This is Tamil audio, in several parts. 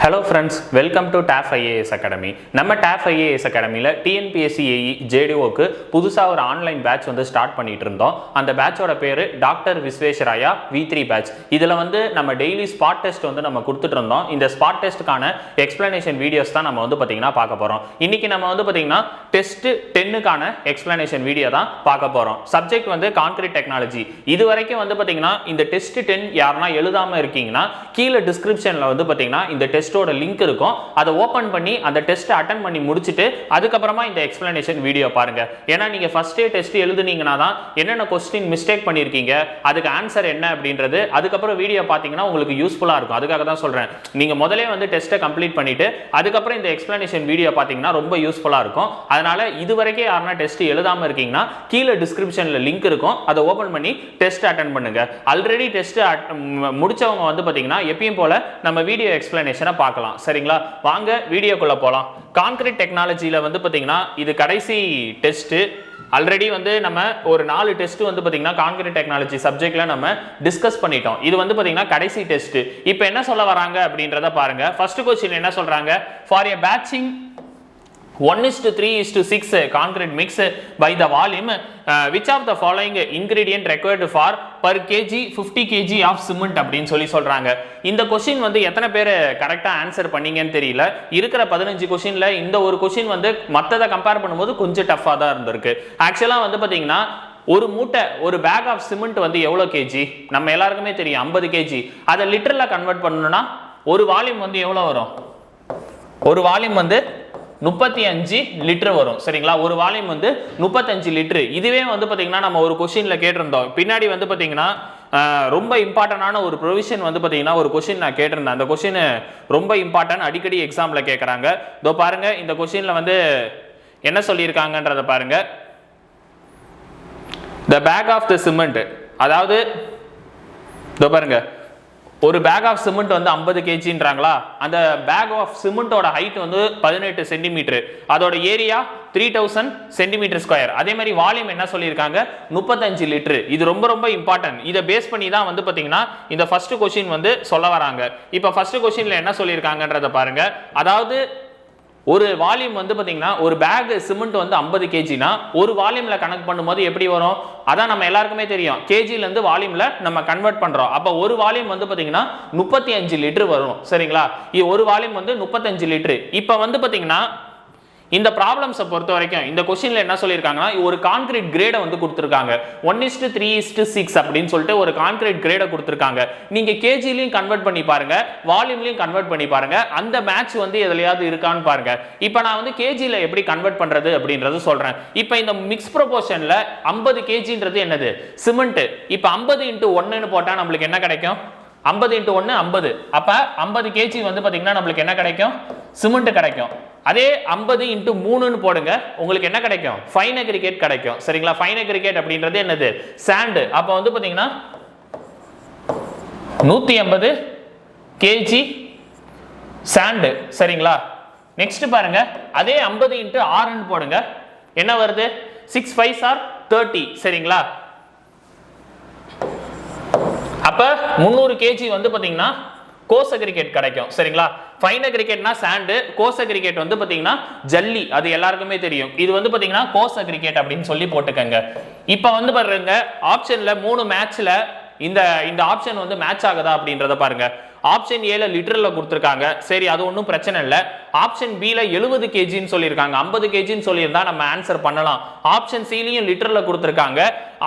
Hello friends, welcome to TAF IAS Academy. நம்ம TAF IAS Academyல TNPSC AE JDOக்கு புதுசா ஒரு ஆன்லைன் பேட்ச் வந்து ஸ்டார்ட் பண்ணிட்டு இருந்தோம். அந்த பேட்சோட பேரு டாக்டர் விஸ்வேஸ்வராயா V3 பேட்ச். இதுல வந்து நம்ம டெய்லி ஸ்பாட் டெஸ்ட் வந்து நம்ம கொடுத்துட்டு இருந்தோம். இந்த ஸ்பாட் டெஸ்ட்டுக்கான எக்ஸ்பிளனேஷன் வீடியோஸ் தான் நம்ம வந்து பாத்தீங்கன்னா பார்க்க போறோம். இன்னைக்கு நம்ம வந்து பாத்தீங்கன்னா டெஸ்ட் 10க்கான எக்ஸ்பிளனேஷன் வீடியோ தான் பார்க்க போறோம். சப்ஜெக்ட் வந்து கான்கிரீட் டெக்னாலஜி. இது வரைக்கும் வந்து பாத்தீங்கன்னா இந்த டெஸ்ட் 10 யாருன்னா எழுதாம இருக்கீங்கன்னா கீழே டிஸ்கிரிப்ஷன்ல வந்து பாத்தீங்கன்னா இந்த டெஸ்டோட லிங்க் இருக்கும். அதை ஓபன் பண்ணி அந்த டெஸ்ட் அட்டெண்ட் பண்ணி முடிச்சிட்டு அதுக்கப்புறமா இந்த எக்ஸ்பிளனேஷன் வீடியோ பாருங்க. ஏன்னா நீங்க ஃபர்ஸ்ட் டே டெஸ்ட் எழுதுனீங்கன்னா தான் என்னென்ன क्वेश्चन மிஸ்டேக் பண்ணிருக்கீங்க, அதுக்கு ஆன்சர் என்ன அப்படின்றது அதுக்கப்புறம் வீடியோ பாத்தீங்கன்னா உங்களுக்கு யூஸ்ஃபுல்லா இருக்கும். அதுக்காக தான் சொல்றேன். நீங்க முதல்ல வந்து டெஸ்ட்டை கம்ப்ளீட் பண்ணிட்டு அதுக்கப்புறம் இந்த எக்ஸ்பிளனேஷன் வீடியோ பாத்தீங்கன்னா ரொம்ப யூஸ்ஃபுல்லா இருக்கும். அதனால இதுவரைக்கும் யாருன்னா டெஸ்ட் எழுதாம இருக்கீங்கன்னா கீழே டிஸ்கிரிப்ஷன்ல லிங்க் இருக்கும். அதை ஓபன் பண்ணி டெஸ்ட் அட்டெண்ட் பண்ணுங்க. ஆல்ரெடி டெஸ்ட் முடிச்சவங்க வந்து பாத்தீங்கன்னா எப்பயும் போல நம்ம வீடியோ எக்ஸ்பிளனேஷனை பார்க்கலாம். சரிங்களா, வாங்க வீடியோக்குள்ள போலாம். கான்கிரீட் டெக்னாலஜில வந்து பாத்தீங்கன்னா இது கடைசி டெஸ்ட். ஆல்ரெடி வந்து நம்ம ஒரு 4 டெஸ்ட் வந்து பாத்தீங்கன்னா கான்கிரீட் டெக்னாலஜி சப்ஜெக்ட்ல நம்ம டிஸ்கஸ் பண்ணிட்டோம். இது வந்து பாத்தீங்கன்னா கடைசி டெஸ்ட். இப்போ என்ன சொல்ல வராங்க அப்படின்றத பாருங்க. ஃபர்ஸ்ட் क्वेश्चन என்ன சொல்றாங்க? For a patching 1:3:6 concrete mix by the volume, which of the following ingredient required for per kg 50 kg of cement அப்படின்னு சொல்றாங்க. இந்த क्वेश्चन வந்து எத்தனை பேர் கரெக்டா ஆன்சர் பண்ணீங்கன்னு தெரியல. இருக்கிற 15 क्वेश्चनல இந்த ஒரு क्वेश्चन வந்து மத்தத கம்பேர் பண்ணும்போது கொஞ்சம் டஃபா தான் இருந்திருக்கு. ஆக்சுவலா வந்து பாத்தீங்கன்னா ஒரு மூட்டை ஒரு பேக் ஆஃப் சிமெண்ட் வந்து எவ்வளவு கேஜி நம்ம எல்லாருக்குமே தெரியும், 50 கேஜி. அதை லிட்டர்ல கன்வெர்ட் பண்ணணும்னா ஒரு வால்யூம் வந்து எவ்வளவு வரும்? ஒரு வால்யூம் வந்து 35 லிட்டர் வரும். சரிங்களா, ஒரு வால்யூம் வந்து 35 லிட்டர். இதுவே வந்து பாத்தீங்கன்னா நம்ம ஒரு क्वेश्चनல கேட்டிருந்தோம். பின்னாடி வந்து பாத்தீங்கன்னா ரொம்ப இம்பார்ட்டன்டான ஒரு ப்ரொவிஷன் வந்து பாத்தீங்கன்னா ஒரு क्वेश्चन நான் கேட்டிருந்தேன். அந்த क्वेश्चन ரொம்ப இம்பார்ட்டன்ட், அடிக்கடி எக்ஸாம்ல கேட்கறாங்க. இதோ பாருங்க, இந்த क्वेश्चनல வந்து என்ன சொல்லியிருக்காங்கன்றத பாருங்க. the bag of the cement, அதாவது இதோ பாருங்க, ஒரு பேக் ஆஃப் சிமெண்ட் வந்து 50 கேஜின்றாங்களா. அந்த பேக் ஆஃப் சிமெண்டோட ஹைட் வந்து 18 சென்டிமீட்டர், அதோட ஏரியா 3000 சென்டிமீட்டர் ஸ்கொயர். அதே மாதிரி வால்யூம் என்ன சொல்லியிருக்காங்க? 35 லிட்டர். இது ரொம்ப ரொம்ப இம்பார்ட்டன்ட். இதை பேஸ் பண்ணி தான் வந்து பாத்தீங்கன்னா இந்த ஃபர்ஸ்ட் क्वेश्चन வந்து சொல்ல வராங்க. இப்போ ஃபர்ஸ்ட் क्वेश्चनல என்ன சொல்லியிருக்காங்கன்றத பாருங்க. அதாவது ஒரு வால்யூம் வந்து பாத்தீங்கன்னா ஒரு பேக் சிமெண்ட் வந்து 50 கேஜினா ஒரு வால்யூம்ல கனெக்ட் பண்ணும்போது எப்படி வரும்? அதான் நம்ம எல்லாருக்குமே தெரியும், கேஜில இருந்து வால்யூம்ல நம்ம கன்வெர்ட் பண்றோம். அப்ப ஒரு வால்யூம் வந்து பாத்தீங்கன்னா 35 லிட்டர் வரும். சரிங்களா, ஒரு வால்யூம் வந்து 35 லிட்டர். இப்ப வந்து பாத்தீங்கன்னா இந்த ப்ராப்ளம்ஸை பொறுத்த வரைக்கும் இந்த क्वेश्चनல என்ன சொல்லியிருக்காங்கன்னா ஒரு கான்கிரீட் கிரேடை வந்து கொடுத்துருக்காங்க. 1:3:6 அப்படின்னு சொல்லிட்டு ஒரு கான்கிரீட் கிரேடை கொடுத்துருக்காங்க. நீங்க கேஜிலையும் கன்வெர்ட் பண்ணி பாருங்க, வால்யூம்லையும் கன்வெர்ட் பண்ணி பாருங்க, அந்த மேட்ச் வந்து எதுலையாவது இருக்கான்னு பாருங்க. இப்போ நான் வந்து கேஜில எப்படி கன்வெர்ட் பண்றது அப்படின்றது சொல்றேன். இப்போ இந்த மிக்ஸ் ப்ரொபோர்ஷன்ல 50 கேஜின்றது என்னது? சிமெண்ட். இப்போ 50 × 1ன்னு போட்டா நம்மளுக்கு என்ன கிடைக்கும்? 50 × 1 50. அப்ப 50 கேஜி வந்து பாத்தீங்கன்னா நம்மளுக்கு என்ன கிடைக்கும்? சிமெண்ட் கிடைக்கும். அதே 50 × 3ன்னு போடுங்க, உங்களுக்கு என்ன கிடைக்கும்? ஃபைன் அக்ரிகேட் கிடைக்கும். சரிங்களா, ஃபைன் அக்ரிகேட் அப்படின்றது என்னது? சாண்ட். அப்ப வந்து பாத்தீங்கன்னா 150 கேஜி சாண்ட். சரிங்களா, நெக்ஸ்ட் பாருங்க, அதே 50 × 6ன்னு போடுங்க, என்ன வருது? 6 5s are 30. சரிங்களா, அப்ப 300 கேஜி வந்து பாத்தீங்கன்னா கோஸ் அக்ரிகேட் கிடைக்கும். சரிங்களா, ஃபைன் அக்ரிகேட்னா சாண்ட், கோஸ் அக்ரிகேட் வந்து பாத்தீங்கன்னா ஜல்லி. அது எல்லாருக்குமே தெரியும். இது வந்து பாத்தீங்கன்னா கோஸ் அக்ரிகேட் அப்படின்னு சொல்லி போட்டுக்கங்க. இப்போ வந்து பாருங்க, ஆப்ஷன்ல 3 மேட்ச்ல இந்த ஆப்ஷன் வந்து மேட்ச் ஆகுதா அப்படின்றத பாருங்க. ஆப்ஷன் ஏல லிட்டர்ல கொடுத்துருக்காங்க. சரி, அது ஒன்றும் பிரச்சனை இல்லை. ஆப்ஷன் பில 70 கேஜின்னு சொல்லியிருக்காங்க. 50 கேஜின்னு சொல்லியிருந்தா நம்ம ஆன்சர் பண்ணலாம். ஆப்ஷன் சிலையும் லிட்டர்ல கொடுத்துருக்காங்க.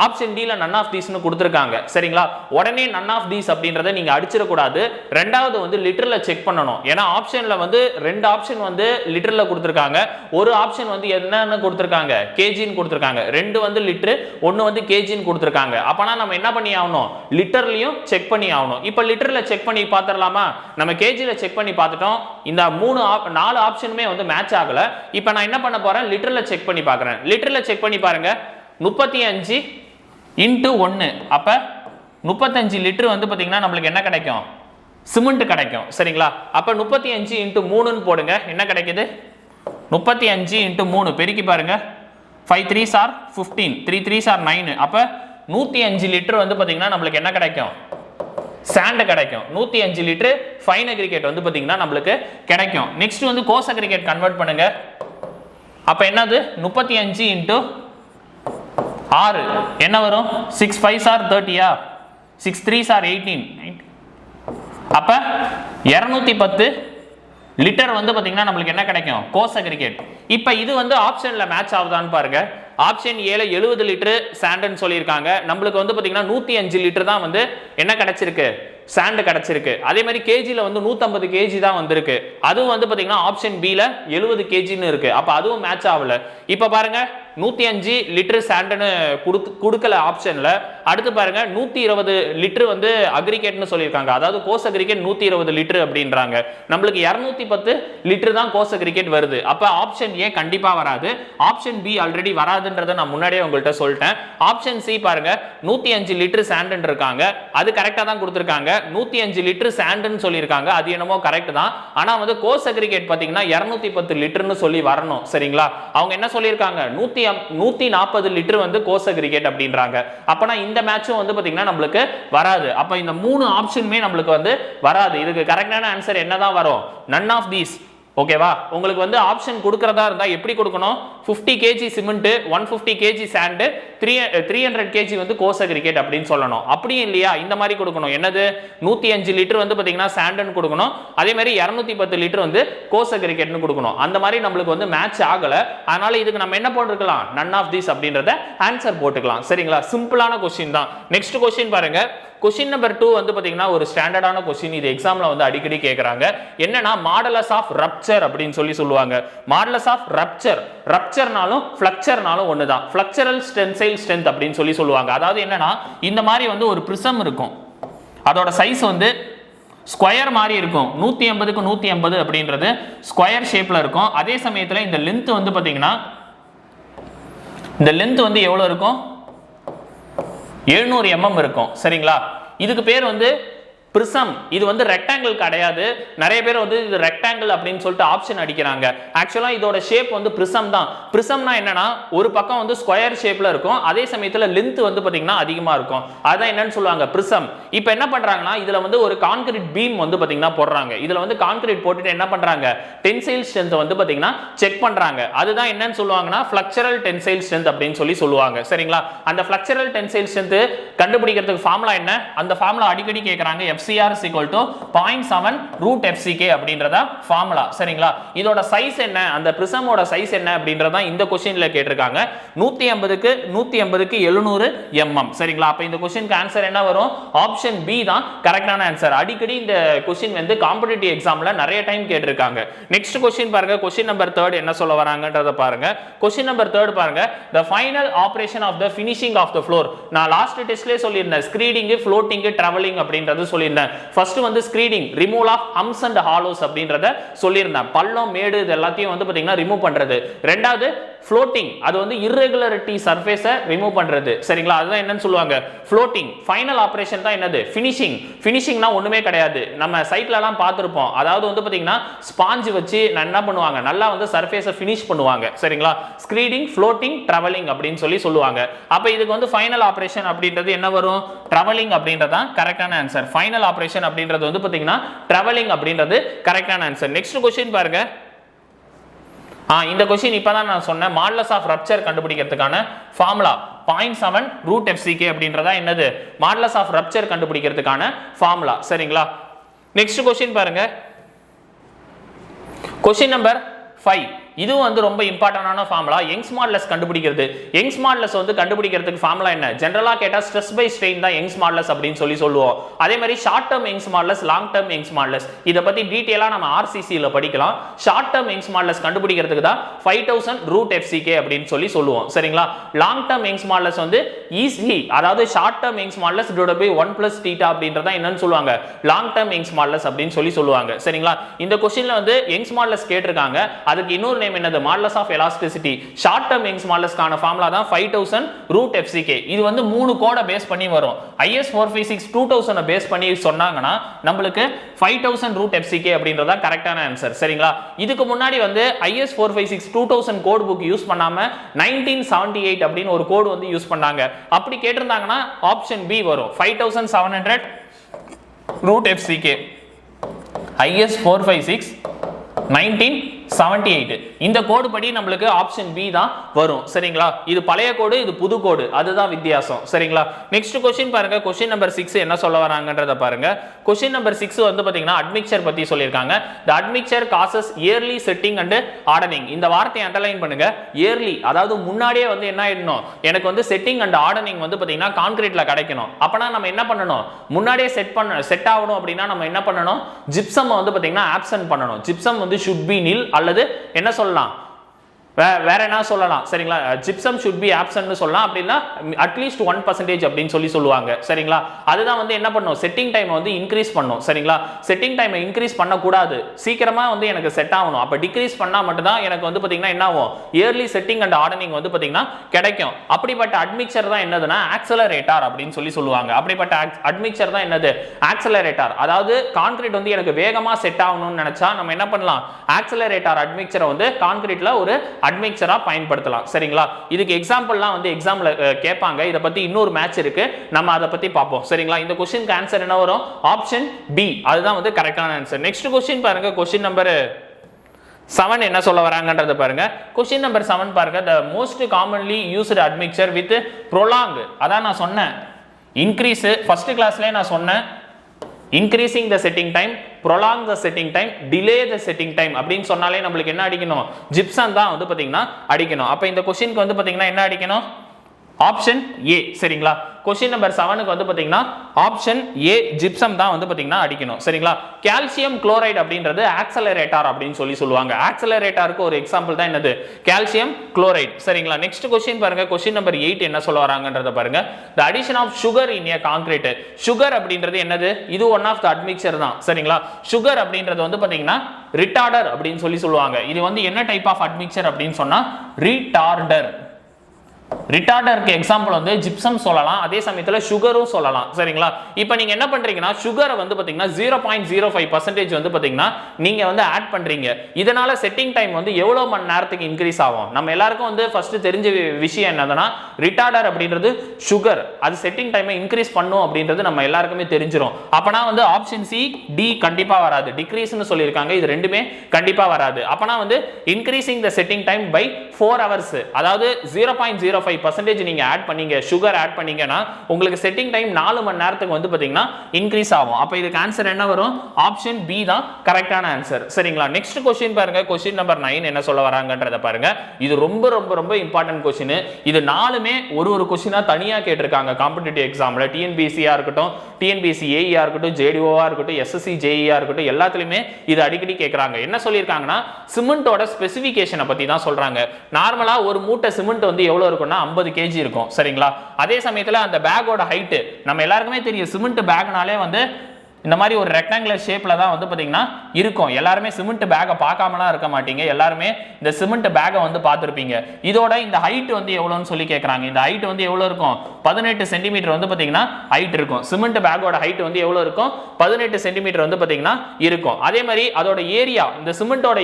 ஆப்ஷன் டில நன் ஆஃப் தீஸ்னு கொடுத்துருக்காங்க. சரிங்களா, உடனே நன் ஆஃப் தீஸ் அப்படின்றத நீங்க அடிச்சிடக்கூடாது. ரெண்டாவது வந்து லிட்டர்ல செக் பண்ணணும். ஏன்னா ஆப்ஷன்ல வந்து 2 ஆப்ஷன் வந்து லிட்டர்ல கொடுத்துருக்காங்க, ஒரு ஆப்ஷன் வந்து என்னன்னு கொடுத்துருக்காங்க? கேஜின்னு கொடுத்துருக்காங்க. 2 வந்து லிட்டர், 1 வந்து கேஜின்னு கொடுத்துருக்காங்க. அப்பனா நம்ம என்ன பண்ணி ஆகணும்? லிட்டர்லயும் செக் பண்ணி ஆகணும். இப்போ லிட்டர்ல செக் பண்ணி பார்த்துடலாமா? நம்ம கேஜில செக் பண்ணி பார்த்துட்டோம். இந்த 4 ஆப்ஷனுமே வந்து மேட்ச் ஆகல. இப்போ நான் என்ன பண்ண போறேன்? லிட்டர்ல செக் பண்ணி பார்க்கறேன். லிட்டர்ல செக் பண்ணி பாருங்க. 35 × 1, அப்ப 35 லிட்டர் வந்து பாத்தீங்கன்னா நம்மளுக்கு என்ன கிடைக்கும்? சிமெண்ட் கிடைக்கும். சரிங்களா, அப்ப 35 × 3ன்னு போடுங்க, என்ன கிடைக்குது? 35 × 3 பெருக்கி பாருங்க. 5 3s are 15, 3 3s are 9. அப்ப 105 லிட்டர் வந்து பாத்தீங்கன்னா நம்மளுக்கு என்ன கிடைக்கும்? சாண்ட் கிடைக்கும். 105 லிட்டர் ஃபைன் அக்ரிகேட் வந்து பாத்தீங்கன்னா நம்மளுக்கு கிடைக்கும். நெக்ஸ்ட் வந்து கோர்ஸ் அக்ரிகேட் கன்வெர்ட் பண்ணுங்க. அப்ப என்னது 35 into 6 என்ன வரும்? 6 5s are 30 6 3s are 18. அப்ப 210 லிட்டர் வந்து பாத்தீங்கன்னா நம்மளுக்கு என்ன கிடைக்கும்? Course aggregate. இப்ப இது வந்து ஆப்ஷன்ல மேட்ச் ஆகுதான்னு பாருங்க. ஆப்ஷன் ஏல 70 லிட்டர் சாண்ட்னு சொல்லியிருக்காங்க. நம்மளுக்கு வந்து பாத்தீங்கன்னா 105 லிட்டர் தான் வந்து என்ன கிடைச்சிருக்கு? சாண்ட் கிடைச்சிருக்கு. அதே மாதிரி கேஜில வந்து 150 கேஜி தான் வந்திருக்கு. அதுவும் வந்து பாத்தீங்கன்னா ஆப்ஷன் பி ல 70 கேஜின்னு இருக்கு. அப்ப அதுவும் மேட்ச் ஆகல. இப்ப பாருங்க 105 லிட்டர் சாண்ட்னு கொடுக்கல ஆப்ஷன்ல. அடுத்து பாருங்க 120 லிட்டர் வந்து அக்ரிகேட்னு சொல்லியிருக்காங்க. அதாவது கோர்ஸ் அக்ரிகேட் 120 லிட்டர் அப்படின்றாங்க. நம்மளுக்கு 210 லிட்டர் தான் கோர்ஸ் அக்ரிகேட் வருது. அப்ப ஆப்ஷன் ஏ கண்டிப்பா வராது. ஆப்ஷன் பி ஆல்ரெடி வராதுன்றதை நான் முன்னாடியே உங்கள்கிட்ட சொல்லிட்டேன். ஆப்ஷன் சி பாருங்க 105 லிட்டர் சாண்ட் இருக்காங்க. அது கரெக்டா தான் கொடுத்திருக்காங்க. 105 லிட்டர் சாண்ட்னு சொல்லியிருக்காங்க. அது என்னமோ கரெக்ட் தான். ஆனா வந்து கோர்ஸ் அக்ரிகேட் பாத்தீங்கன்னா 210 லிட்டர்னு சொல்லி வரணும். சரிங்களா? அவங்க என்ன சொல்லியிருக்காங்க? 140 லிட்டர் வந்து கோர்ஸ் அக்ரிகேட் அப்படின்றாங்க. அப்பனா இந்த மேட்சும் வந்து பாத்தீங்கன்னா நம்மளுக்கு வராது. அப்ப இந்த மூணு ஆப்ஷனுமே நம்மளுக்கு வந்து வராது. இதுக்கு கரெக்டான ஆன்சர் என்னதான் வரும்? none of these. ஓகேவா? உங்களுக்கு வந்து ஆப்ஷன் கொடுக்கறதா இருந்தா எப்படி கொடுக்கணும்? 50 kg cement, 150 kg sand, 300 kg வந்து கோர்ஸ் அக்ரிகேட் அப்படின்னு சொல்லணும். அப்படியும் இல்லையா இந்த மாதிரி கொடுக்கணும். என்னது 105 லிட்டர் வந்து பாத்தீங்கன்னா சாண்ட்னு கொடுக்கணும். அதே மாதிரி 210 லிட்டர் வந்து கோர்ஸ் அக்ரிகேட்னு கொடுக்கணும். அந்த மாதிரி நம்மளுக்கு வந்து மேட்ச் ஆகல. அதனால இதுக்கு நம்ம என்ன போட்டுக்கலாம்? none of these அப்படின்றத ஆன்சர் போட்டுக்கலாம். சரிங்களா? சிம்பிளான क्वेश्चन தான். நெக்ஸ்ட் क्वेश्चन பாருங்க. क्वेश्चन நம்பர் 2 வந்து பாத்தீங்கன்னா ஒரு ஸ்டாண்டர்டான क्वेश्चन. இது எக்ஸாம்ல வந்து அடிக்கடி கேக்குறாங்க. என்னன்னா மாடுலஸ் ஆஃப் ரப்சர் அப்படினு சொல்லுவாங்க. மாடுலஸ் ஆஃப் ரப்சர்னாலும் ஃப்ளக்சர்னாலும் ஒண்ணுதான். ஃப்ளக்சரல் டென்சைல் ஸ்ட்ரென்த் அப்படினு சொல்லுவாங்க. அதாவது என்னன்னா இந்த மாதிரி வந்து ஒரு பிரிசம் இருக்கும். அதோட சைஸ் வந்து ஸ்கொயர் மாதிரி இருக்கும். 180க்கு 180 அப்படின்றது ஸ்கொயர் ஷேப்ல இருக்கும். அதே சமயத்துல இந்த லெந்த் வந்து பாத்தீங்கன்னா இந்த லெந்த் வந்து எவ்வளவு இருக்கும்? 700 mm இருக்கும். சரிங்களா? இதுக்கு பேர் வந்து பிரிசம். இது வந்து ரெக்டாங்கிள் கிடையாது. நிறைய பேர் வந்து இது ரெக்டாங்கிள் அப்படின்னு சொல்லிட்டு ஆப்ஷன் அடிக்கிறாங்க. ஆக்சுவலா இதோட ஷேப் வந்து பிரிசம் தான். பிரிசம்னா என்னன்னா ஒரு பக்கம் வந்து ஸ்கொயர் ஷேப்ல இருக்கும். அதே சமயத்துல லெந்த் வந்து பாத்தீங்கன்னா அதிகமா இருக்கும். அதான் என்னன்னு சொல்லுவாங்க? பிரிசம். இப்போ என்ன பண்றாங்கன்னா இதுல வந்து ஒரு கான்கிரீட் பீம் வந்து பாத்தீங்கன்னா போடுறாங்க. இதுல வந்து கான்கிரீட் போட்டுட்டு என்ன பண்றாங்க? டென்சைல் ஸ்ட்ரென்த் வந்து பாத்தீங்கன்னா செக் பண்றாங்க. அதுதான் என்னன்னு சொல்லுவாங்கன்னா ஃப்ளக்சரல் டென்சைல் ஸ்ட்ரென்த் அப்படின்னு சொல்லுவாங்க. சரிங்களா? அந்த ஃப்ளக்சரல் டென்சைல் ஸ்ட்ரென்த் கண்டுபிடிக்கிறதுக்கு ஃபார்முலா என்ன? அந்த ஃபார்முலா அடிக்கடி கேக்குறாங்க. FCR is equal to 0.7 root FCK அப்படின்றதா ஃபார்முலா. சரிங்களா? இதோட சைஸ் என்ன? அந்த பிரிசமோட சைஸ் என்ன அப்படின்றதா இந்த क्वेश्चनல கேட்டிருக்காங்க. 180க்கு 700 mm. சரிங்களா? அப்ப இந்த क्वेश्चनக்கு ஆன்சர் என்ன வரும்? ஆப்ஷன் பி தான் கரெக்டான ஆன்சர். அடிக்கடி இந்த क्वेश्चन வந்து காம்படிட்டிவ் எக்ஸாம்ல நிறைய டைம் கேட்டிருக்காங்க. நெக்ஸ்ட் क्वेश्चन பாருங்க. क्वेश्चन நம்பர் 3 என்ன சொல்ல வராங்கன்றத பாருங்க. क्वेश्चन நம்பர் 3 பாருங்க. The final operation of the finishing of the floor. நான் லாஸ்ட் டெஸ்ட்லயே சொல்லியிருந்தேன். ஸ்கிரீடிங், ஃப்ளோட்டிங், டிராவலிங் அப்படின்றது சொல்லியிருந்தேன். ஃபர்ஸ்ட் வந்து ஸ்கிரீடிங், ரிமூவல் ஆஃப் ஹம்ஸ் அண்ட் ஹாலோஸ் அப்படின்றத சொல்லியிருந்தேன். பள்ளம், மேடு இது எல்லாத்தையும் வந்து பாத்தீங்கன்னா ரிமூவ் பண்றது. ரெண்டாவது ஃப்ளோட்டிங், அது வந்து irregularity சர்ஃபேஸை ரிமூவ் பண்றது. சரிங்களா? அதுதான் என்னன்னு சொல்லுவாங்க? ஃப்ளோட்டிங். ஃபைனல் ஆபரேஷன் தான் என்னது? ஃபினிஷிங். ஃபினிஷிங்னா ஒண்ணுமே கிடையாது. நம்ம சைட்ல எல்லாம் பார்த்திருப்போம். அதாவது வந்து பாத்தீங்கன்னா ஸ்பாஞ்ச் வச்சு என்ன பண்ணுவாங்க? நல்லா வந்து சர்ஃபேஸை ஃபினிஷ் பண்ணுவாங்க. சரிங்களா? ஸ்கிரீடிங், ஃப்ளோட்டிங், டிராவலிங் அப்படின்னு சொல்லுவாங்க. அப்ப இதுக்கு வந்து ஃபைனல் ஆபரேஷன் அப்படின்றது என்ன வரும்? டிராவலிங் அப்படின்றதா கரெக்டான ஆன்சர். ஃபைனல் ஆபரேஷன் அப்படின்றது வந்து பாத்தீங்கன்னா டிராவலிங் அப்படின்றது கரெக்டான ஆன்சர். நெக்ஸ்ட் क्वेश्चन பாருங்க. இந்த क्वेश्चन இப்பதான் நான் சொன்னேன். மாடுலஸ் ஆஃப் ரப்சர் கண்டுபிடிக்கிறதுக்கான ஃபார்முலா 0.7 ரூட் FCK அப்படின்றதா என்னது? மாடுலஸ் ஆஃப் ரப்சர் கண்டுபிடிக்கிறதுக்கான ஃபார்முலா. சரிங்களா? நெக்ஸ்ட் क्वेश्चन பாருங்க. Question number 5. இதுவும் வந்து ரொம்ப இம்பார்ட்டன்டான ஃபார்முலா. யங்ஸ் மாடுலஸ் கண்டுபிடிக்கிறது. யங்ஸ் மாடுலஸ் வந்து கண்டுபிடிக்கிறதுக்கு ஃபார்முலா என்ன? ஜெனரலா கேட்டா ஸ்ட்ரெஸ் பை ஸ்ட்ரெயின் தான் யங்ஸ் மாடுலஸ் அப்படின்னு சொல்லுவோம். அதே மாதிரி short term Young's modulus, long term Young's modulus. இத பத்தி டீடைலா நம்ம RCC ல படிக்கலாம். ஷார்ட் டர்ம் யங்ஸ் மாடுலஸ் கண்டுபிடிக்கிறதுக்கு தான் 5000 ரூட் FCK அப்படின்னு சொல்லுவோம். சரிங்களா? லாங் டர்ம் யங்ஸ் மாடுலஸ் வந்து ஈஸி, அதாவது short term Young's modulus divided by 1 + θ அப்படின்றத என்னன்னு சொல்லுவாங்க? லாங் டர்ம் யங்ஸ் மாடுலஸ் அப்படின்னு சொல்லுவாங்க. சரிங்களா? இந்த क्वेश्चनல வந்து யங்ஸ் மாடுலஸ் கேட்டிருக்காங்க. அதுக்கு இன்னொரு நேம் என்னது? Modulus of elasticity. Short term Young's மாடுலஸ்க்கான ஃபார்முலா தான் 5000 ரூட் FCK. இது வந்து 3 கோட பேஸ் பண்ணி வரும். IS 456 2000 பேஸ் பண்ணி சொன்னாங்கன்னா நம்மளுக்கு 5000 ரூட் FCK அப்படின்றதா கரெக்டான ஆன்சர். சரிங்களா? இதுக்கு முன்னாடி வந்து IS 456 2000 கோட் புக் யூஸ் பண்ணாம 1978 அப்படின்னு ஒரு கோட் வந்து யூஸ் பண்ணாங்க. அப்படி கேட்டிருந்தாங்கன்னா ஆப்ஷன் பி வரும். 5700 root FCK IS 456 1978 இந்த கோடு படி நம்மளுக்கு ஆப்ஷன் பி தான் வரும் சரிங்களா. இது பழைய கோடு, இது புது கோடு, அதுதான் வித்தியாசம் சரிங்களா. நெக்ஸ்ட் क्वेश्चन பாருங்க. क्वेश्चन நம்பர் 6 என்ன சொல்ல வராங்கன்றத பாருங்க. क्वेश्चन நம்பர் 6 வந்து பாத்தீங்கன்னா அட்மிக்சர் பத்தி சொல்லிருக்காங்க. the admixture causes yearly setting and hardening. இந்த வார்த்தையை அண்டர்லைன் பண்ணுங்க. yearly அதாவது முன்னாடியே வந்து என்ன ஆயிடணும், எனக்கு வந்து செட்டிங் அண்ட் hardening வந்து பாத்தீங்கன்னா கான்கிரீட்ல கிடைக்கணும். அப்பனா நம்ம என்ன பண்ணணும், முன்னாடியே செட் ஆகணும் அப்படின்னா நம்ம என்ன பண்ணணும், ஜிப்சம் வந்து பாத்தீங்கன்னா ஆப்சென்ட் பண்ணணும். ஜிப்சம் வந்து should be nil அல்லது என்ன சொல்லலாம், வேற என்ன சொல்லலாம் சரிங்களா, ஜிப்சம் should be absent னு சொல்லலாம். அப்படினா அட்லீஸ்ட் 1% அப்படினு சொல்லுவாங்க சரிங்களா. அதுதான் வந்து என்ன பண்ணும், செட்டிங் டைம் வந்து இன்கிரீஸ் பண்ணும் சரிங்களா. செட்டிங் டைமை இன்கிரீஸ் பண்ண கூடாது, சீக்கிரமா வந்து எனக்கு செட் ஆகணும். அப்ப டிக்ரீஸ் பண்ணா மட்டும் தான் எனக்கு வந்து பாத்தீங்கன்னா என்ன ஆகும், இயர்லி செட்டிங் அண்ட் ஹார்டனிங் வந்து பாத்தீங்கன்னா கிடைக்கும். அப்படிப்பட்ட அட்மிக்சர் தான் என்னதுன்னா ஆக்சலரேட்டர் அப்படினு சொல்லுவாங்க. அப்படிப்பட்ட அட்மிக்சர் தான் என்னது, ஆக்சலரேட்டர். அதாவது கான்கிரீட் வந்து எனக்கு வேகமா செட் ஆகணும்னு நினைச்சா நம்ம என்ன பண்ணலாம், ஆக்சலரேட்டர் அட்மிக்சரை வந்து கான்கிரீட்ல ஒரு அட்மிக்சரா பயன்படுத்தலாம் சரிங்களா. இதுக்கு எக்ஸாம்பிள்லாம் வந்து எக்ஸாம்ல கேட்பாங்க. இத பத்தி இன்னொரு மேட்ச் இருக்கு, நம்ம அத பத்தி பாப்போம் சரிங்களா. இந்த क्वेश्चनக்கு ஆன்சர் என்ன வரும், ஆப்ஷன் பி, அதுதான் வந்து கரெக்டான ஆன்சர். நெக்ஸ்ட் क्वेश्चन பாருங்க. क्वेश्चन நம்பர் 7 என்ன சொல்ல வராங்கன்றத பாருங்க. क्वेश्चन நம்பர் 7 பாருங்க. the most commonly used admixture with prolong, அதான் நான் சொன்னேன் இன்கிரீஸ், ஃபர்ஸ்ட் கிளாஸ்லயே நான் சொன்னேன் increasing the setting time, prolong the setting time, delay the setting time அப்படின்னு சொன்னாலே நம்மளுக்கு என்ன அடிக்கணும், ஜிப்சம் தான் வந்து பாத்தீங்கன்னா அடிக்கணும். அப்ப இந்த क्वेश्चनக்கு வந்து பாத்தீங்கன்னா என்ன அடிக்கணும், ஆப்ஷன் ஏ சரிங்களா. क्वेश्चन நம்பர் 7க்கு வந்து பாத்தீங்கன்னா ஆப்ஷன் ஏ ஜிப்சம் தான் வந்து பாத்தீங்கன்னா அடிக்கணும் சரிங்களா. கால்சியம் குளோரைடு அப்படின்றது ஆக்சலரேட்டர் அப்படின்னு சொல்லுவாங்க. ஆக்சலரேட்டருக்கு ஒரு எக்ஸாம்பிள் தான் என்னது, கால்சியம் குளோரைடு சரிங்களா. நெக்ஸ்ட் क्वेश्चन பாருங்க. क्वेश्चन நம்பர் 8 என்ன சொல்ல வராங்கன்றத பாருங்க. the addition of sugar in a concrete, sugar அப்படின்றது என்னது, இது ஒன் ஆஃப் தி அட்மிக்சர் தான் சரிங்களா. சுகர் அப்படின்றது வந்து பாத்தீங்கன்னா ரிட்டார்டர் அப்படின்னு சொல்லுவாங்க. இது வந்து என்ன டைப் ஆஃப் அட்மிக்சர் அப்படின்னு சொன்னா ரிட்டார்டர். ரிட்டார்டருக்கு எக்ஸாம்பிள் வந்து ஜிப்சம் சொல்லலாம், அதே சமயத்துல சுகரும் சொல்லலாம் சரிங்களா. இப்போ நீங்க என்ன பண்றீங்கன்னா சுகரை வந்து பாத்தீங்கன்னா 0.05% வந்து பாத்தீங்கன்னா நீங்க வந்து ஆட் பண்றீங்க. இதனால செட்டிங் டைம் வந்து எவ்வளவு மணி நேரத்துக்கு இன்க்ரீஸ் ஆகும், நம்ம எல்லாருக்கும் வந்து ஃபர்ஸ்ட் தெரிஞ்ச விஷயம் என்னதுன்னா ரிட்டார்டர் அப்படின்றது சுகர், அது செட்டிங் டைமை இன்க்ரீஸ் பண்ணும் அப்படின்றது நம்ம எல்லாருக்குமே தெரிஞ்சிரும். அப்பனா வந்து ஆப்ஷன் சி டி கண்டிப்பா வராது, டிக்ரீஸ்னு சொல்லியிருக்காங்க, இது ரெண்டுமே கண்டிப்பா வராது. அப்பனா வந்து increasing the setting time by 4 hours, அதாவது 0.05% நீங்க ஆட் பண்ணீங்க, சுகர் ஆட் பண்ணீங்கன்னா உங்களுக்கு செட்டிங் டைம் 4 மணி நேரத்துக்கு வந்து பாத்தீங்கன்னா இன்க்ரீஸ் ஆகும். அப்ப இதுக்கு ஆன்சர் என்ன வரும், ஆப்ஷன் பி தான் கரெக்டான ஆன்சர் சரிங்களா. நெக்ஸ்ட் क्वेश्चन பாருங்க. क्वेश्चन நம்பர் 9 என்ன சொல்ல வராங்கன்றத பாருங்க. இது ரொம்ப ரொம்ப ரொம்ப இம்பார்ட்டன்ட் क्वेश्चन. இது நாலுமே ஒரு क्वेश्चनா தனியா கேட்டிருக்காங்க காம்படிட்டிவ் எக்ஸாம்ல. டிஎன்பிசியா இருக்கட்டும், டிஎன்பிசி ஏஇயா இருக்கட்டும், ஜேடிஓவா இருக்கட்டும், எஸ்எஸ்சி ஜேஇயா இருக்கட்டும், எல்லாத்துலயுமே இது அடிக்கடி கேக்குறாங்க. என்ன சொல்லிருக்காங்கன்னா சிமெண்டோட ஸ்பெசிஃபிகேஷனை பத்தி தான் சொல்றாங்க. நார்மலா ஒரு மூட்டை சிமெண்ட் வந்து எவ்வளவு இருக்கும்னா 50 kg இருக்கும் சரிங்களா. அதே சமயத்துல அந்த பேக்கோட ஹைட் நம்ம எல்லாருக்குமே தெரியும், சிமெண்ட் பேக்னாலே வந்து இந்த மாதிரி ஒரு ரெக்டாங்குலர் ஷேப்ல தான் வந்து பாத்தீங்கன்னா இருக்கும். எல்லாருமே சிமெண்ட் பேக்கை பார்க்காமலாம் இருக்க மாட்டீங்க, எல்லாருமே இந்த சிமெண்ட் பேக்கை வந்து பார்த்துருப்பீங்க. இதோட இந்த ஹைட் வந்து எவ்வளோன்னு சொல்லி கேட்குறாங்க. இந்த ஹைட் வந்து எவ்வளோ இருக்கும், 18 சென்டிமீட்டர் வந்து பார்த்தீங்கன்னா ஹைட் இருக்கும். சிமெண்ட் பேக்கோட ஹைட் வந்து எவ்வளோ இருக்கும், 18 சென்டிமீட்டர் வந்து பார்த்தீங்கன்னா இருக்கும். அதே மாதிரி அதோட ஏரியா, இந்த சிமெண்டோட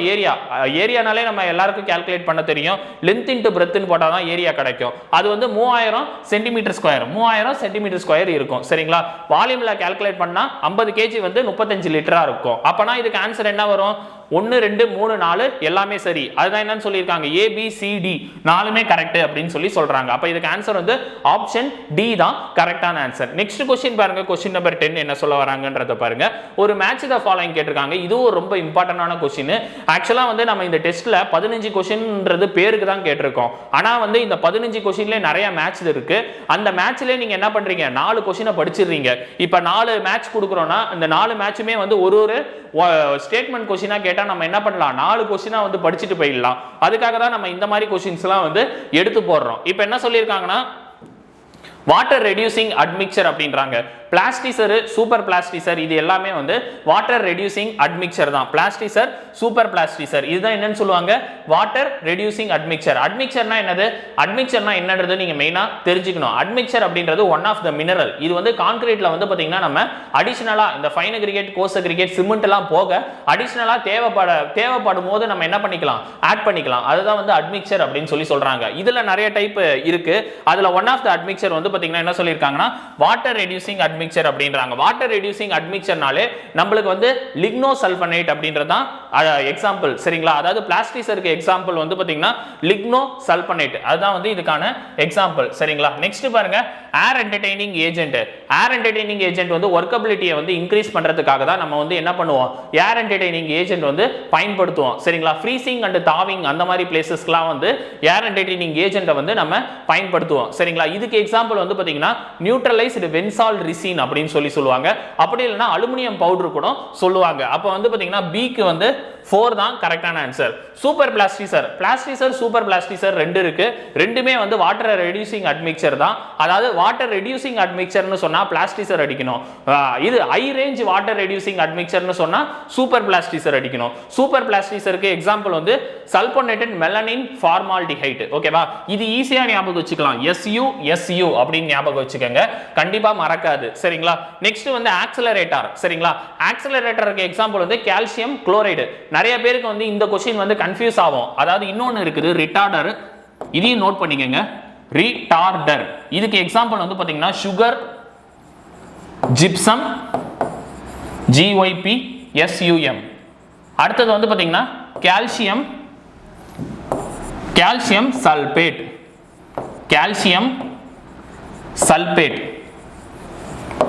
ஏரியானாலே நம்ம எல்லாருக்கும் கால்குலேட் பண்ண தெரியும், லென்த் இன்டு பிரெத்னு போட்டால் தான் ஏரியா கிடைக்கும். அது வந்து 3000 சென்டிமீட்டர் ஸ்கொயர், 3000 சென்டிமீட்டர் ஸ்கொயர் இருக்கும் சரிங்களா. வால்யூம்ல கால்குலேட் பண்ணா 50 kg வந்து 35 லிட்டரா இருக்கும். அப்பனா இதுக்கு ஆன்சர் என்ன வரும், 1 2 3 4 எல்லாமே சரி. அதுதான் என்னன்னு சொல்லியிருக்காங்க, ABCD நாலுமே கரெக்ட் அப்படின்னு சொல்றாங்க. அப்ப இதுக்கு ஆன்சர் வந்து ஆப்ஷன் டி தான் கரெக்டான ஆன்சர். நெக்ஸ்ட் क्वेश्चन பாருங்க. क्वेश्चन நம்பர் 10 என்ன சொல்ல வராங்கன்றத பாருங்க. ஒரு மேட்ச் த ஃபாலோயிங் கேட்டிருக்காங்க. இதுவும் ரொம்ப இம்பார்ட்டன்டான क्वेश्चन. ஆக்சுவலா வந்து நம்ம இந்த டெஸ்ட்ல 15 क्वेश्चनன்றது பேருக்கு தான் கேட்டிருக்கோம். ஆனா வந்து இந்த 15 क्वेश्चनல நிறைய மேட்ச் இருக்கு. அந்த மேட்ச்ல நீங்க என்ன பண்றீங்க, 4 क्वेश्चन படிச்சிடுறீங்க. இப்ப 4 மேட்ச் கொடுக்குறோம்னா இந்த 4 மேட்சுமே வந்து ஒரு ஸ்டேட்மெண்ட் क्वेश्चना கேட்டா நம்ம என்ன பண்ணலாம், 4 क्वेश्चना வந்து படிச்சுட்டு போயிடலாம். அதுக்காக தான் நம்ம இந்த மாதிரி क्वेश्चंसலாம் வந்து எடுத்து போடுறோம். இப்போ என்ன சொல்லியிருக்காங்கன்னா வாட்டர் ரெடியூசிங் அட்மிக்சர் அப்படின்றாங்க. பிளாஸ்டிசர், சூப்பர் பிளாஸ்டிசர், இது எல்லாமே வந்து வாட்டர் ரெடியூசிங் அட்மிக்சர் தான். பிளாஸ்டிசர், சூப்பர் பிளாஸ்டிசர், இதுதான் என்னன்னு சொல்லுவாங்க, வாட்டர் ரெடியூசிங் அட்மிக்சர். அட்மிக்சர்னா என்னது, அட்மிக்சர்னா என்னன்றது நீங்க மெயினா தெரிஞ்சுக்கணும். அட்மிக்சர் அப்படின்றது ஒன் ஆஃப் த மினரல். இது வந்து கான்கிரீட்ல வந்து பாத்தீங்கன்னா நம்ம அடிஷனலா இந்த fine aggregate, course aggregate, cement எல்லாம் போக அடிஷனலா தேவைப்படும் போது நம்ம என்ன பண்ணிக்கலாம், ஆட் பண்ணிக்கலாம். அதுதான் வந்து அட்மிக்சர் அப்படின்னு சொல்றாங்க. இதுல நிறைய டைப் இருக்கு. அதுல ஒன் ஆஃப் த அட்மிக்சர் வந்து வந்து பாத்தீங்கன்னா என்ன சொல்லிருக்காங்கன்னா வாட்டர் ரெடியூசிங் அட்மிக்சர் அப்படின்றாங்க. வாட்டர் ரெடியூசிங் அட்மிக்சர்னாலே நம்மளுக்கு வந்து லிக்னோசல்பனேட் அப்படின்றதான் எக்ஸாம்பிள் சரிங்களா. அதாவது பிளாஸ்டிசருக்கு எக்ஸாம்பிள் வந்து பாத்தீங்கன்னா லிக்னோசல்பனேட், அதுதான் வந்து இதுக்கான எக்ஸாம்பிள் சரிங்களா. நெக்ஸ்ட் பாருங்க ஏர் என்டர்டெய்னிங் ஏஜென்ட். ஏர் என்டர்டெய்னிங் ஏஜென்ட் வந்து வொர்க்கபிலிட்டியை வந்து இன்க்ரீஸ் பண்றதுக்காக தான் நம்ம வந்து என்ன பண்ணுவோம், ஏர் என்டர்டெய்னிங் ஏஜென்ட் வந்து பயன்படுத்துவோம் சரிங்களா. ஃப்ரீசிங் அண்ட் தாவிங் அந்த மாதிரி பிளேசஸ்க்குலாம் வந்து ஏர் என்டர்டெய்னிங் ஏஜென்ட்டை வந்து நம்ம பயன்படுத்துவோம் சரிங்களா. இதுக்கு எக்ஸாம்பிள் வந்து பாத்தீங்கன்னா நியூட்ரலைஸ்டு வென்சால் ரிசின் அப்படின்னு சொல்லுவாங்க. அப்படி இல்லைன்னா அலுமினியம் பவுடர் கூட சொல்லுவாங்க. அப்போ வந்து பாத்தீங்கன்னா பிக்கு வந்து 4 தான் கரெக்டான ஆன்சர். சூப்பர் பிளாஸ்டிசர், பிளாஸ்டிசர் சூப்பர் பிளாஸ்டிசர் ரெண்டு இருக்கு. ரெண்டுமே வந்து வாட்டர் ரெடியூசிங் அட்மிக்சர் தான். அதாவது வாட்டர் ரெடியூசிங் அட்மிக்சர்னு சொன்னா பிளாஸ்டிசர் அடிக்கணும். இது ஹை ரேஞ்ச் வாட்டர் ரெடியூசிங் அட்மிக்சர்னு சொன்னா சூப்பர் பிளாஸ்டிசர் அடிக்கணும். சூப்பர் பிளாஸ்டிசருக்கு எக்ஸாம்பிள் வந்து சல்போனேட்டட் மெலனின் ஃபார்மால்டிஹைட். ஓகேவா, இது ஈஸியா ஞாபகம் வச்சுக்கலாம். SU அப்படின்னு ஞாபகம் வச்சுக்கோங்க, கண்டிப்பா மறக்காது சரிங்களா. நெக்ஸ்ட் வந்து ஆக்சிலரேட்டர் சரிங்களா. ஆக்சிலரேட்டருக்கு எக்ஸாம்பிள் வந்து கால்சியம் குளோரைடு. நிறைய பேருக்கு வந்து இந்த क्वेश्चन வந்து கன்ஃபியூஸ் ஆகும். அதாவது இன்னொன்னு இருக்குது ரிட்டார்டர், இதையும் நோட் பண்ணிக்கங்க. ரிட்டார்டர் இதுக்கு எக்ஸாம்பிள் வந்து பாத்தீங்கன்னா சுகர், ஜிப்சம், GYPSUM. அடுத்தது வந்து பாத்தீங்கன்னா calcium, calcium sulphate, calcium sulphate.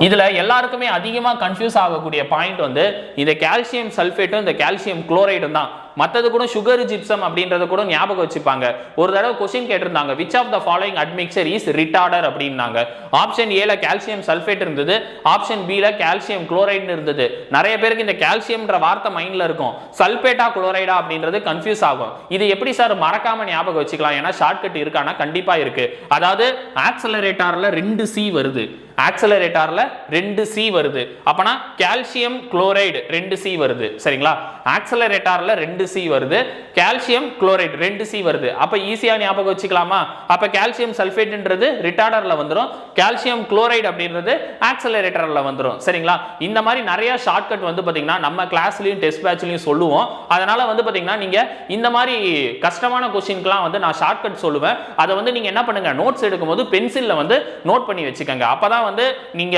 இதுல எல்லாருக்குமே அதிகமா கன்ஃபியூஸ் ஆகக்கூடிய பாயிண்ட் வந்து இந்த கால்சியம் சல்பேட்டும் இந்த கால்சியம் குளோரைடும் தான். மற்றது கூட சுகர், ஜிப்சம் அப்படின்றத கூட ஞாபகம் வச்சுப்பாங்க. ஒரு தடவை क्वेश्चन கேட்டிருந்தாங்க which of the following admixture is retarder அப்படின்னாங்க. ஆப்ஷன் ஏல கால்சியம் சல்பேட் இருந்தது, ஆப்ஷன் பில கால்சியம் குளோரைடு இருந்தது. நிறைய பேருக்கு இந்த கால்சியம்ன்ற வார்த்தை மைண்ட்ல இருக்கும், சல்பேட்டா குளோரைடா அப்படின்றது கன்ஃபியூஸ் ஆகும். இது எப்படி சார் மறக்காம ஞாபகம் வச்சுக்கலாம்? ஏன்னா ஷார்ட்கட் இருக்கானா கண்டிப்பா இருக்கு. அதாவது ஆக்சிலரேட்டர்ல 2 C வருது, ஆக்சிலரேட்டர்ல 2 C வருது. அப்பனா கால்சியம் குளோரைடு 2 C வருது சரிங்களா. ஆக்சிலரேட்டர்ல 2 C வருது, கால்சியம் குளோரைடு 2 C வருது. அப்ப ஈஸியா ஞாபகம் வச்சுக்கலாமா? அப்ப கால்சியம் சல்பேட்ன்றது ரிட்டார்டர்ல வந்துரும், கால்சியம் குளோரைடு அப்படின்றது ஆக்சிலரேட்டர்ல வந்துரும் சரிங்களா. இந்த மாதிரி நிறைய ஷார்ட்கட் வந்து பாத்தீங்கன்னா நம்ம கிளாஸ்லயும் டெஸ்ட் பேட்ச்லயும் சொல்லுவோம். அதனால வந்து பாத்தீங்கன்னா நீங்க இந்த மாதிரி கஷ்டமான क्वेश्चनக்குலாம் வந்து நான் ஷார்ட்கட் சொல்லுவேன். அதை வந்து நீங்க என்ன பண்ணுங்க, நோட்ஸ் எடுக்கும்போது பென்சில்ல வந்து நோட் பண்ணி வச்சுக்கோங்க. அப்பதான் வந்து நீங்க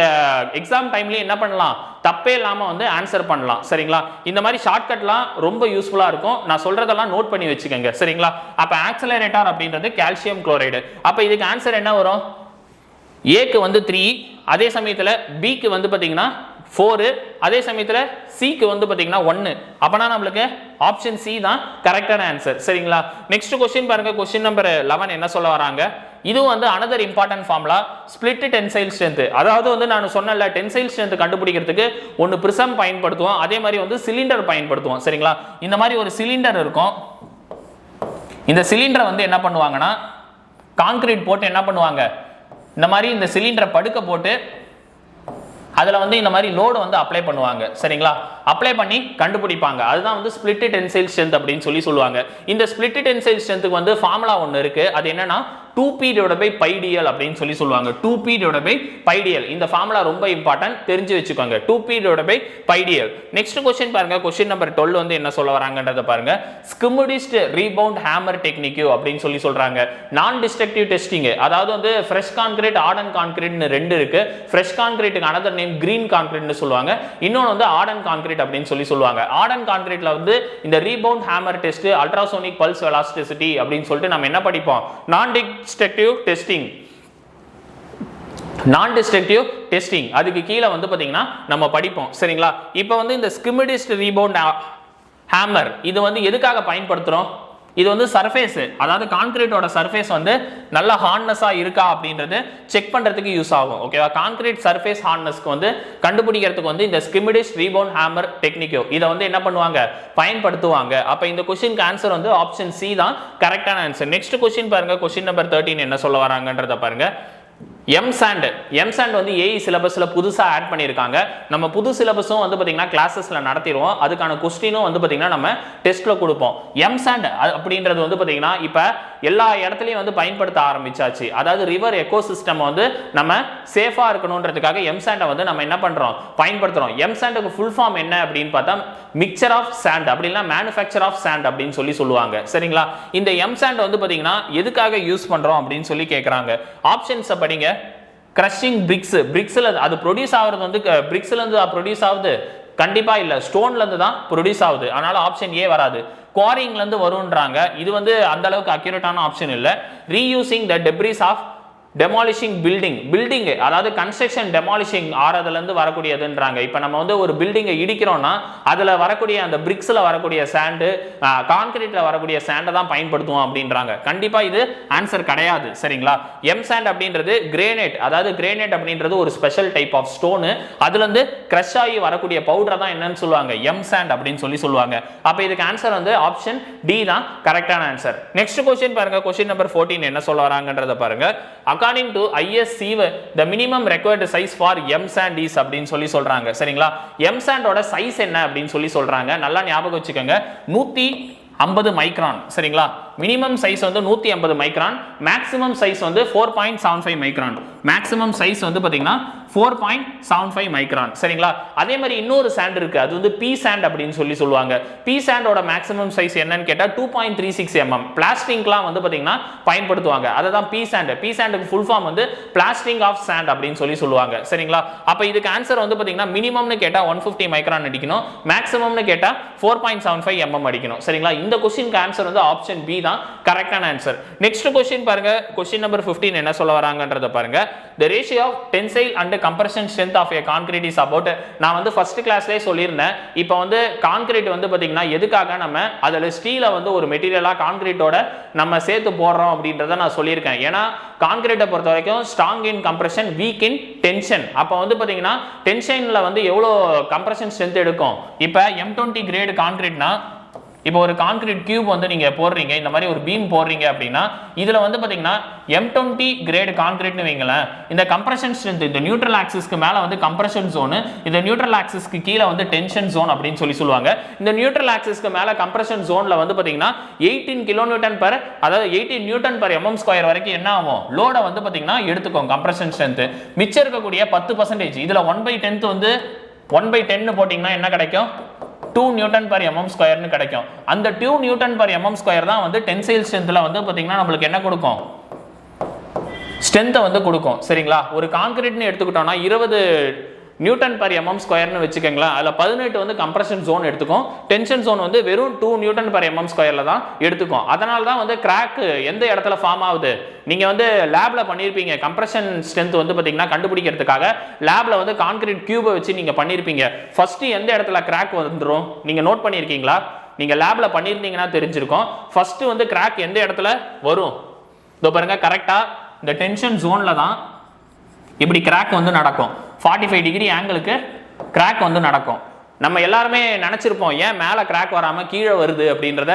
எக்ஸாம் டைம்ல என்ன பண்ணலாம், தப்பே இல்லாம வந்து ஆன்சர் பண்ணலாம் சரிங்களா. இந்த மாதிரி ஷார்ட்கட்லாம் ரொம்ப யூஸ்ஃபுல்லா இருக்கும். நான் சொல்றதெல்லாம் நோட் பண்ணி வச்சுக்கோங்க சரிங்களா. அப்ப ஆக்சிலரேட்டர் அப்படின்றது கால்சியம் குளோரைடு. அப்ப இதுக்கு ஆன்சர் என்ன வரும்? ஏக்கு வந்து 3, அதே சமயத்துல பிக்கு வந்து பாத்தீங்கன்னா 4, அதே சமயத்துல சிக்கு வந்து பாத்தீங்கன்னா 1. அப்பனா நம்மளுக்கு ஆப்ஷன் சி தான் கரெக்டான ஆன்சர் சரிங்களா. நெக்ஸ்ட் क्वेश्चन பாருங்க, क्वेश्चन நம்பர் 11 என்ன சொல்ல வராங்க. இது வந்து another important formula, split tensile strength. அதாவது வந்து நான் சொன்னல டென்சைல் ஸ்ட்ரென்த் கண்டுபிடிக்கிறதுக்கு ஒன்னு பிரிசம் பயன்படுத்துவோம், அதே மாதிரி வந்து சிலிண்டர் பயன்படுத்துவோம் சரிங்களா. இந்த மாதிரி ஒரு சிலிண்டர் இருக்கும். இந்த சிலிண்டரை வந்து என்ன பண்ணுவாங்கன்னா கான்கிரீட் போட்டு என்ன பண்ணுவாங்க, இந்த மாதிரி இந்த சிலிண்டரை படுக்க போட்டு அதுல வந்து இந்த மாதிரி லோடு வந்து அப்ளை பண்ணுவாங்க சரிங்களா. அப்ளை பண்ணி கண்டுபிடிப்பாங்க. அதுதான் வந்து ஸ்பிளிட் டென்சைல் ஸ்ட்ரென்த் அப்படின்னு சொல்லுவாங்க. இந்த ஸ்பிளிட் டென்சைல் ஸ்ட்ரென்த்துக்கு வந்து ஃபார்முலா ஒன்று இருக்கு. அது என்னன்னா 2p/πdl அப்படின்னு சொல்லுவாங்க. 2p/πdl இந்த ஃபார்முலா ரொம்ப இம்பார்ட்டன்ட், தெரிஞ்சு வச்சுக்கோங்க. 2p/πdl. நெக்ஸ்ட் क्वेश्चन பாருங்க, क्वेश्चन நம்பர் 12 வந்து என்ன சொல்ல வராங்கன்றத பாருங்க. ஸ்கிமிடிஸ்ட் ரீபவுண்ட் ஹேமர் டெக்னிக் அப்படின்னு சொல்றாங்க. நான் டிஸ்ட்ரக்டிவ் டெஸ்டிங், அதாவது வந்து ஃப்ரெஷ் கான்கிரீட், ஆர்டன் கான்கிரீட்னு 2 இருக்கு. ஃப்ரெஷ் கான்கிரீட்டுக்கு அனதர் நேம் கிரீன் கான்கிரீட்னு சொல்லுவாங்க. இன்னொன்று வந்து ஆர்டன் கான்கிரீட் அப்படின்னு சொல்லுவாங்க. ஆர்டன் கான்கிரீட்ல வந்து இந்த rebound hammer test, ultrasonic pulse velocity அப்படின்னு சொல்லிட்டு நம்ம என்ன படிப்போம், நான் டிஸ்ட்ரக்டிவ் டெஸ்டிங், நான் டிஸ்ட்ரக்டிவ் டெஸ்டிங் அதுக்கு கீழே வந்து பாத்தீங்கன்னா நம்ம படிப்போம் சரிங்களா. இப்போ வந்து இந்த ஸ்கிமிடிஸ்ட் ரீபவுண்ட் ஹேமர் இது வந்து எதுக்காக பயன்படுத்துறோம்? இது வந்து சர்ஃபேஸ், அதாவது கான்கிரீட்டோட சர்ஃபேஸ் வந்து நல்ல ஹார்ட்னஸா இருக்கா அப்படின்றது செக் பண்றதுக்கு யூஸ் ஆகும். ஓகேவா, கான்கிரீட் சர்ஃபேஸ் ஹார்ட்னஸ்க்கு வந்து கண்டுபிடிக்கிறதுக்கு வந்து இந்த ஸ்கிமிடிஸ்ட் ரீபவுண்ட் ஹேமர் டெக்னிக் இதை வந்து என்ன பண்ணுவாங்க, பயன்படுத்துவாங்க. அப்ப இந்த क्वेश्चनக்கு ஆன்சர் வந்து ஆப்ஷன் சி தான் கரெக்டான ஆன்சர். நெக்ஸ்ட் क्वेश्चन பாருங்க, क्वेश्चन நம்பர் 13 என்ன சொல்ல வராங்கன்றத பாருங்க. எம்சாண்ட் வந்து ஏஇ சிலபஸ்ல புதுசா ஆட் பண்ணிருக்காங்க. நம்ம புது சிலபஸும் வந்து பாத்தீங்கன்னா கிளாसेसல நடத்திடுவோம். அதுக்கான क्वेश्चनும் வந்து பாத்தீங்கன்னா நம்ம டெஸ்ட்ல கொடுப்போம். எம்சாண்ட் அப்படின்றது வந்து பாத்தீங்கன்னா இப்ப எல்லா இடத்துலயும் வந்து பயன்படுத்த ஆரம்பிச்சாச்சு. அதாவது ரிவர் எக்கோசிஸ்டம் வந்து நம்ம சேஃபா இருக்கணும்ன்றதுக்காக எம்சாண்டை வந்து நம்ம என்ன பண்றோம், பயன்படுத்துறோம். எம்சாண்டுக்கு ஃபுல் ஃபார்ம் என்ன அப்படின்னு பார்த்தா மிக்சர் ஆஃப் சாண்ட், அப்படி இல்லைன்னா மேனுஃபேக்சர் ஆஃப் சாண்ட் அப்படின்னு சொல்லுவாங்க சரிங்களா. இந்த எம்சாண்ட் வந்து பாத்தீங்கன்னா எதுக்காக யூஸ் பண்றோம் அப்படின்னு சொல்லி கேட்கறாங்க. ஆப்ஷன்ஸை படிங்க. கிரஷிங் பிரிக்ஸ்ல அது ப்ரொடியூஸ் ஆகுறது வந்து பிரிக்ஸ்ல இருந்து ப்ரொடியூஸ் ஆகுது கண்டிப்பா இல்ல, ஸ்டோன்ல இருந்து தான் ப்ரொடியூஸ் ஆகுது. அதனால ஆப்ஷன் ஏ வராது. குவாரிங்ல இருந்து வரும்ன்றாங்க, இது வந்து அந்த அளவுக்கு அக்யூரேட்டான ஆப்ஷன் இல்ல. Reusing the debris of demolishing building அதாவது கன்ஸ்ட்ரக்ஷன் டெமாலிஷிங் ஆறதுல இருந்து வரக்கூடியதுன்றாங்க. இப்போ நம்ம வந்து ஒரு பில்டிங்கை இடிக்கிறோம்னா அதுல வரக்கூடிய அந்த பிரிக்ஸ்ல வரக்கூடிய சாண்டு, கான்கிரீட்ல வரக்கூடிய சாண்டை தான் பயன்படுத்துவோம் அப்படின்றாங்க. கண்டிப்பா இது ஆன்சர் கிடையாது. சரிங்களா? எம் சாண்ட் அப்படின்றது கிரேனைட், அதாவது கிரேனைட் அப்படின்றது ஒரு ஸ்பெஷல் டைப் ஆஃப் ஸ்டோனு, அதுல இருந்து கிரஷ் ஆகி வரக்கூடிய பவுடர் தான் என்னன்னு சொல்லுவாங்க, எம் சாண்ட் அப்படின்னு சொல்லுவாங்க. அப்ப இதுக்கு ஆன்சர் வந்து ஆப்ஷன் டி தான் கரெக்டான ஆன்சர். நெக்ஸ்ட் क्वेश्चन பாருங்க, क्वेश्चन நம்பர் 14 என்ன சொல்ல வராங்கன்றத பாருங்க. According to ISC, the minimum required size for M sand is அப்படின்னு சொல்றாங்க. சரிங்களா? M sand ஓட சைஸ் என்ன அப்படின்னு சொல்றாங்க. நல்லா ஞாபகம் வச்சுக்கோங்க, 150 மைக்ரான். சரிங்களா? மினிமம் சைஸ் வந்து 150 மைக்ரான், மேக்ஸிமம் சைஸ் வந்து 4.75 மைக்ரான். மேக்ஸிமம் சைஸ் வந்து பாத்தீங்கன்னா 4.75 மைக்ரான். சரிங்களா? அதே மாதிரி இன்னொரு சாண்ட் இருக்கு, அது வந்து பி சாண்ட் அப்படின்னு சொல்லுவாங்க. பி சாண்டோட மேக்ஸிமம் சைஸ் என்னன்னு கேட்டா 2.36 mm. பிளாஸ்டிக்லாம் வந்து பாத்தீங்கன்னா பயன்படுத்துவாங்க, அதுதான் பி சாண்ட். பி சாண்டுக்கு ஃபுல் ஃபார்ம் வந்து பிளாஸ்டிங் ஆஃப் சாண்ட் அப்படின்னு சொல்லுவாங்க. சரிங்களா? அப்ப இதுக்கு ஆன்சர் வந்து பாத்தீங்கன்னா மினிமம்னு கேட்டா 150 மைக்ரான் அடிக்கணும், மேக்ஸிமம்னு கேட்டா 4.75 mm அடிக்கணும். சரிங்களா? இந்த क्वेश्चनக்கு ஆன்சர் வந்து ஆப்ஷன் பி தான் கரெக்டான ஆன்சர். நெக்ஸ்ட் क्वेश्चन பாருங்க, क्वेश्चन நம்பர் 15 என்ன சொல்ல வராங்கன்றத பாருங்க. The ratio of tensile and compression strength of a concrete is about, நான் வந்து ஃபர்ஸ்ட் கிளாஸ்லயே சொல்லியிருந்தேன். இப்போ வந்து கான்கிரீட் வந்து பாத்தீங்கன்னா எதுக்காக நம்ம அதுல ஸ்டீலை வந்து ஒரு மெட்டீரியலா கான்கிரீட்டோட நம்ம சேர்த்து போடுறோம் அப்படின்றத நான் சொல்லியிருக்கேன். ஏன்னா கான்கிரீட்டை பொறுத்த வரைக்கும் strong in compression, week in tension. அப்போ வந்து பாத்தீங்கன்னா டென்ஷன்ல வந்து எவ்வளோ கம்ப்ரெஷன் ஸ்ட்ரென்த் எடுக்கும். இப்போ M20 கிரேட் கான்கிரீட்னா, இப்போ ஒரு கான்கிரீட் கியூப் வந்து நீங்க போடுறீங்க, இந்த மாதிரி ஒரு பீம் போடுறீங்க அப்படின்னா இதுல வந்து பாத்தீங்கன்னா M20 கிரேட் கான்கிரீட்னு வைங்களேன், இந்த கம்ப்ரெஷன் ஸ்ட்ரென்த் இந்த நியூட்ரல் ஆக்சிஸ்க்கு மேல வந்து கம்ப்ரெஷன் ஜோன், இந்த நியூட்ரல் ஆக்சிஸ்க்கு கீழே வந்து டென்ஷன் ஜோன் அப்படின்னு சொல்லுவாங்க. இந்த நியூட்ரல் ஆக்சிஸ்க்கு மேல கம்ப்ரெஷன் ஜோன்ல வந்து பாத்தீங்கன்னா 18 கிலோநியூட்டன் பர், அதாவது 18 நியூட்டன் பர் mm ஸ்கொயர் வரைக்கும் என்ன ஆகும், லோட வந்து பாத்தீங்கன்னா எடுத்துக்கும் கம்ப்ரெஷன் ஸ்ட்ரென்த். மிச்சம் இருக்கக்கூடிய 10%, இதுல 1/10 வந்து 1/10 போட்டீங்கன்னா என்ன கிடைக்கும், 2 நியூட்டன் பர் mm ஸ்கொயர்னு கிடைக்கும். அந்த 2 நியூட்டன் பர் mm ஸ்கொயர் தான் வந்து டென்சைல் ஸ்ட்ரென்த்ல வந்து பாத்தீங்கன்னா நம்மளுக்கு என்ன கொடுக்கும், ஸ்ட்ரென்த்தை வந்து கொடுக்கும். சரிங்களா? ஒரு கான்கிரீட்னு எடுத்துக்கிட்டோம்னா 20 நியூட்டன் பர் mm ஸ்கொயர்னு வச்சுக்கோங்களேன், அதில் 18 வந்து கம்ப்ரெஷன் ஜோன் எடுத்துக்கும், டென்ஷன் ஜோன் வந்து வெறும் 2 நியூட்டன் பர் mm ஸ்கொயர்ல தான் எடுத்துக்கும். அதனால தான் வந்து கிராக் எந்த இடத்துல ஃபார்ம் ஆகுது, நீங்க வந்து லேப்ல பண்ணிருப்பீங்க கம்ப்ரெஷன் ஸ்ட்ரென்த் வந்து பாத்தீங்கன்னா கண்டுபிடிக்கிறதுக்காக லேப்ல வந்து கான்கிரீட் கியூபை வச்சு நீங்க பண்ணிருப்பீங்க. ஃபர்ஸ்ட் எந்த இடத்துல கிராக் வந்துரும் நீங்க நோட் பண்ணிருக்கீங்களா? நீங்க லேப்ல பண்ணிருந்தீங்கன்னா தெரிஞ்சிருக்கும். ஃபர்ஸ்ட் வந்து கிராக் எந்த இடத்துல வரும், இதோ பாருங்க, கரெக்டா இந்த டென்ஷன் ஜோன்ல தான் இப்படி கிராக் வந்து நடக்கும். 45 டிகிரி ஆங்கிளுக்கு கிராக் வந்து நடக்கும். நம்ம எல்லாருமே நினைச்சிருப்போம் ஏன் மேல கிராக் வராம கீழே வருது அப்படின்றத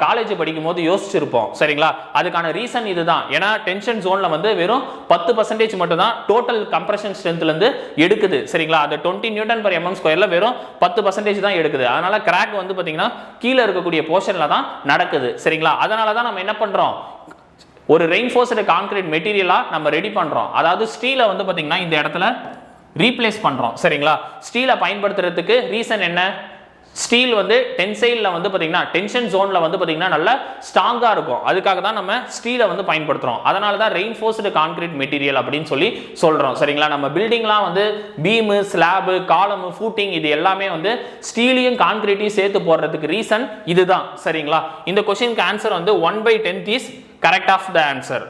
காலேஜ் படிக்கும் போது யோசிச்சிருப்போம். சரிங்களா? அதுக்கான ரீசன் இதுதான். ஏன்னா டென்ஷன் ஜோன்ல வந்து வெறும் 10% மட்டும் தான் டோட்டல் கம்ப்ரெஷன் ஸ்ட்ரென்த்ல இருந்து எடுக்குது. சரிங்களா? அது 20 நியூட்டன் பர் mm ஸ்கொயர்ல வெறும் 10% தான் எடுக்குது. அதனால கிராக் வந்து பாத்தீங்கன்னா கீழே இருக்கக்கூடிய போர்ஷன்ல தான் நடக்குது. சரிங்களா? அதனால தான் நம்ம என்ன பண்றோம், ஒரு ரெயின்ஃபோர்ஸ்டு கான்கிரீட் மெட்டீரியலா நம்ம ரெடி பண்றோம். அதாவது ஸ்டீலை வந்து பாத்தீங்கன்னா இந்த இடத்துல ரீப்ளேஸ் பண்றோம். சரிங்களா? ஸ்டீலை பயன்படுத்துறதுக்கு ரீசன் என்ன, ஸ்டீல் வந்து டென்சைல்ல வந்து பாத்தீங்கன்னா டென்ஷன் ஜோன்ல வந்து பாத்தீங்கன்னா நல்லா ஸ்ட்ராங்கா இருக்கும். அதுக்காக தான் நம்ம ஸ்டீலை வந்து பயன்படுத்துறோம். அதனால தான் ரெயின்ஃபோர்ஸ்டு கான்கிரீட் மெட்டீரியல் அப்படின்னு சொல்றோம். சரிங்களா? நம்ம பில்டிங்லாம் வந்து பீம், ஸ்லாப், காலம், ஃபூட்டிங் இது எல்லாமே வந்து ஸ்டீலையும் கான்கிரீட்டையும் சேர்த்து போடுறதுக்கு ரீசன் இதுதான். சரிங்களா? இந்த क्वेश्चनக்கு ஆன்சர் வந்து 1/10 is correct of the answer.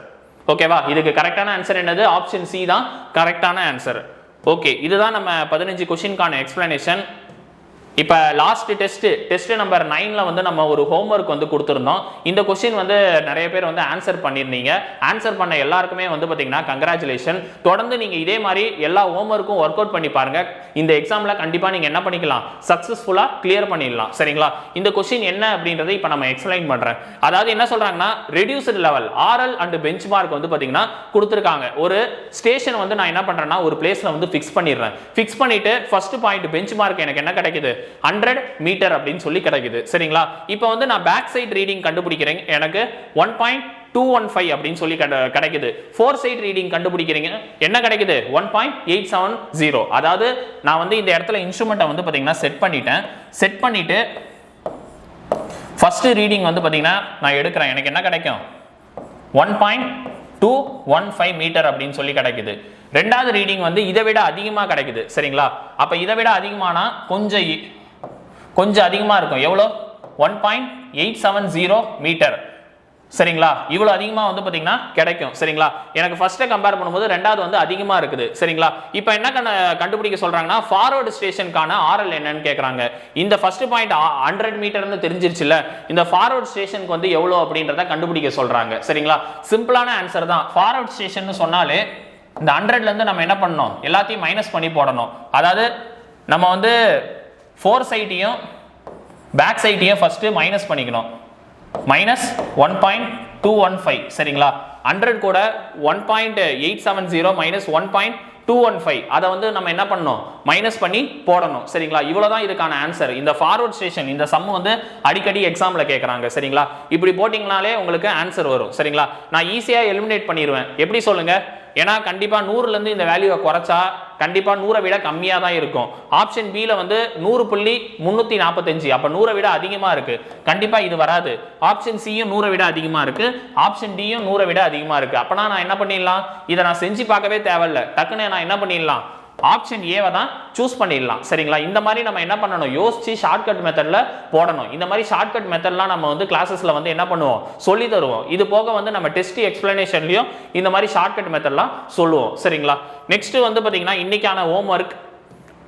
ஓகேவா? இதுக்கு கரெக்டான ஆன்சர் என்னது, ஆப்ஷன் சி தான் கரெக்டான ஆன்சர். ஓகே, இதுதான் நம்ம 15 क्वेश्चनக்கான எக்ஸ்பிளனேஷன். இப்போ லாஸ்ட் டெஸ்ட் நம்பர் 9ல வந்து நம்ம ஒரு ஹோம்ஒர்க் வந்து கொடுத்துருந்தோம். இந்த क्वेश्चन வந்து நிறைய பேர் வந்து ஆன்சர் பண்ணியிருந்தீங்க. ஆன்சர் பண்ண எல்லாருக்குமே வந்து பார்த்தீங்கன்னா கங்க்ராச்சுலேஷன். தொடர்ந்து நீங்கள் இதே மாதிரி எல்லா ஹோம்ஒர்க்கும் ஒர்க் அவுட் பண்ணி பாருங்க. இந்த எக்ஸாமில் கண்டிப்பாக நீங்கள் என்ன பண்ணிக்கலாம், சக்ஸஸ்ஃபுல்லாக கிளியர் பண்ணிடலாம். சரிங்களா? இந்த क्वेश्चन என்ன அப்படின்றத இப்போ நம்ம எக்ஸ்பிளைன் பண்ணுறேன். அதாவது என்ன சொல்கிறாங்கன்னா, reduced level RL and bench mark வந்து பார்த்தீங்கன்னா கொடுத்துருக்காங்க. ஒரு ஸ்டேஷன் வந்து நான் என்ன பண்ணுறேன்னா ஒரு பிளேஸில் வந்து ஃபிக்ஸ் பண்ணிடுறேன். ஃபிக்ஸ் பண்ணிட்டு ஃபர்ஸ்ட் பாயிண்ட் பெஞ்ச் மார்க் எனக்கு என்ன கிடைக்குது, 100 மீட்டர் அப்படின்னு சொல்லி கிடைக்குது. சரிங்களா? இப்போ வந்து நான் பேக் சைட் ரீடிங் கண்டுபிடிக்கிறேன், எனக்கு 1.215 அப்படின்னு சொல்லி கிடைக்குது. ஃபோர் சைட் ரீடிங் கண்டுபிடிக்கிறீங்க, என்ன கிடைக்குது, 1.870. அதாவது நான் வந்து இந்த இடத்துல இன்ஸ்ட்ருமெண்ட்டை வந்து பாத்தீங்கன்னா செட் பண்ணிட்டு ஃபர்ஸ்ட் ரீடிங் வந்து பாத்தீங்கன்னா நான் எடுக்கிறேன், எனக்கு என்ன கிடைக்கும், 1.215 215 மீட்டர் அப்படின்னு சொல்லி கிடைக்குது. ரெண்டாவது ரீடிங் வந்து இதை விட அதிகமாக கிடைக்குது. சரிங்களா? அப்போ இதை விட அதிகமானா கொஞ்சம் அதிகமாக இருக்கும். எவ்வளோ? 1.870 மீட்டர். சரிங்களா? இவ்வளோ அதிகமாக வந்து பார்த்தீங்கன்னா கிடைக்கும். சரிங்களா? எனக்கு ஃபர்ஸ்ட்டை கம்பேர் பண்ணும்போது ரெண்டாவது வந்து அதிகமாக இருக்குது. சரிங்களா? இப்போ என்ன கண்டுபிடிக்க சொல்கிறாங்கன்னா ஃபார்வர்டு ஸ்டேஷனுக்கான ஆர்எல் என்னன்னு கேட்குறாங்க. இந்த ஃபர்ஸ்ட் பாயிண்ட் 100 மீட்டர்னு தெரிஞ்சிருச்சுல, இந்த ஃபார்வர்டு ஸ்டேஷனுக்கு வந்து எவ்வளோ அப்படின்றத கண்டுபிடிக்க சொல்கிறாங்க. சரிங்களா? சிம்பிளான ஆன்சர் தான். ஃபார்வர்டு ஸ்டேஷன் சொன்னாலே இந்த 100லேருந்து நம்ம என்ன பண்ணணும்? எல்லாத்தையும் மைனஸ் பண்ணி போடணும். அதாவது நம்ம வந்து 4 சைட்டையும் பேக் சைட்டையும் ஃபர்ஸ்ட் மைனஸ் பண்ணிக்கணும். மைனஸ் 1.215. சரிங்களா? 100 கூட 1.870 மைனஸ் 1.215 அதை வந்து நம்ம என்ன பண்ணணும்? மைனஸ் பண்ணி போடணும். சரிங்களா? இவ்வளவுதான் இதுக்கான ஆன்சர். இந்த ஃபார்வர்ட் ஸ்டேஷன் இந்த சம் வந்து அடிக்கடி எக்ஸாம்ல கேட்கறாங்க. சரிங்களா? இப்படி போட்டிங்கனாலே உங்களுக்கு ஆன்சர் வரும். சரிங்களா? நான் ஈஸியா எலிமினேட் பண்ணிடுவேன். எப்படி சொல்லுங்க? ஏன்னா கண்டிப்பா 100லேருந்து இந்த வேல்யூவை குறைச்சா கண்டிப்பா 100 விட கம்மியா தான் இருக்கும். ஆப்ஷன் பி ல வந்து 100.345, அப்ப 100 விட அதிகமா இருக்கு. கண்டிப்பா இது வராது. ஆப்ஷன் சியும் 100 விட அதிகமா இருக்கு, ஆப்ஷன் டியும் 100 விட அதிகமா இருக்கு. அப்பனா நான் என்ன பண்ணிடலாம்? இதை நான் செஞ்சு பார்க்கவே தேவையில்லை. டக்குன்னு நான் என்ன பண்ணிடலாம்? ஆப்ஷன் ஏவை தான் சூஸ் பண்ணிடலாம். சரிங்களா? இந்த மாதிரி நம்ம என்ன பண்ணணும்? யோசிச்சு ஷார்ட்கட் மெத்தட்ல போடணும். இந்த மாதிரி ஷார்ட்கட் மெத்தட்லாம் நம்ம வந்து கிளாஸஸ்ல வந்து என்ன பண்ணுவோம்? சொல்லி தருவோம். இது போக வந்து நம்ம டெஸ்ட் எக்ஸ்பிளனேஷன்லயும் இந்த மாதிரி ஷார்ட்கட் மெத்தட்லாம் சொல்லுவோம். சரிங்களா? நெக்ஸ்ட் வந்து பாத்தீங்கன்னா இன்னைக்கான ஹோம்வொர்க்,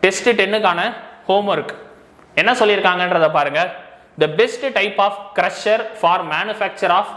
டெஸ்ட் 10க்கான ஹோம்வொர்க் என்ன சொல்லியிருக்காங்கன்றத பாருங்க. The best type of crusher for manufacture of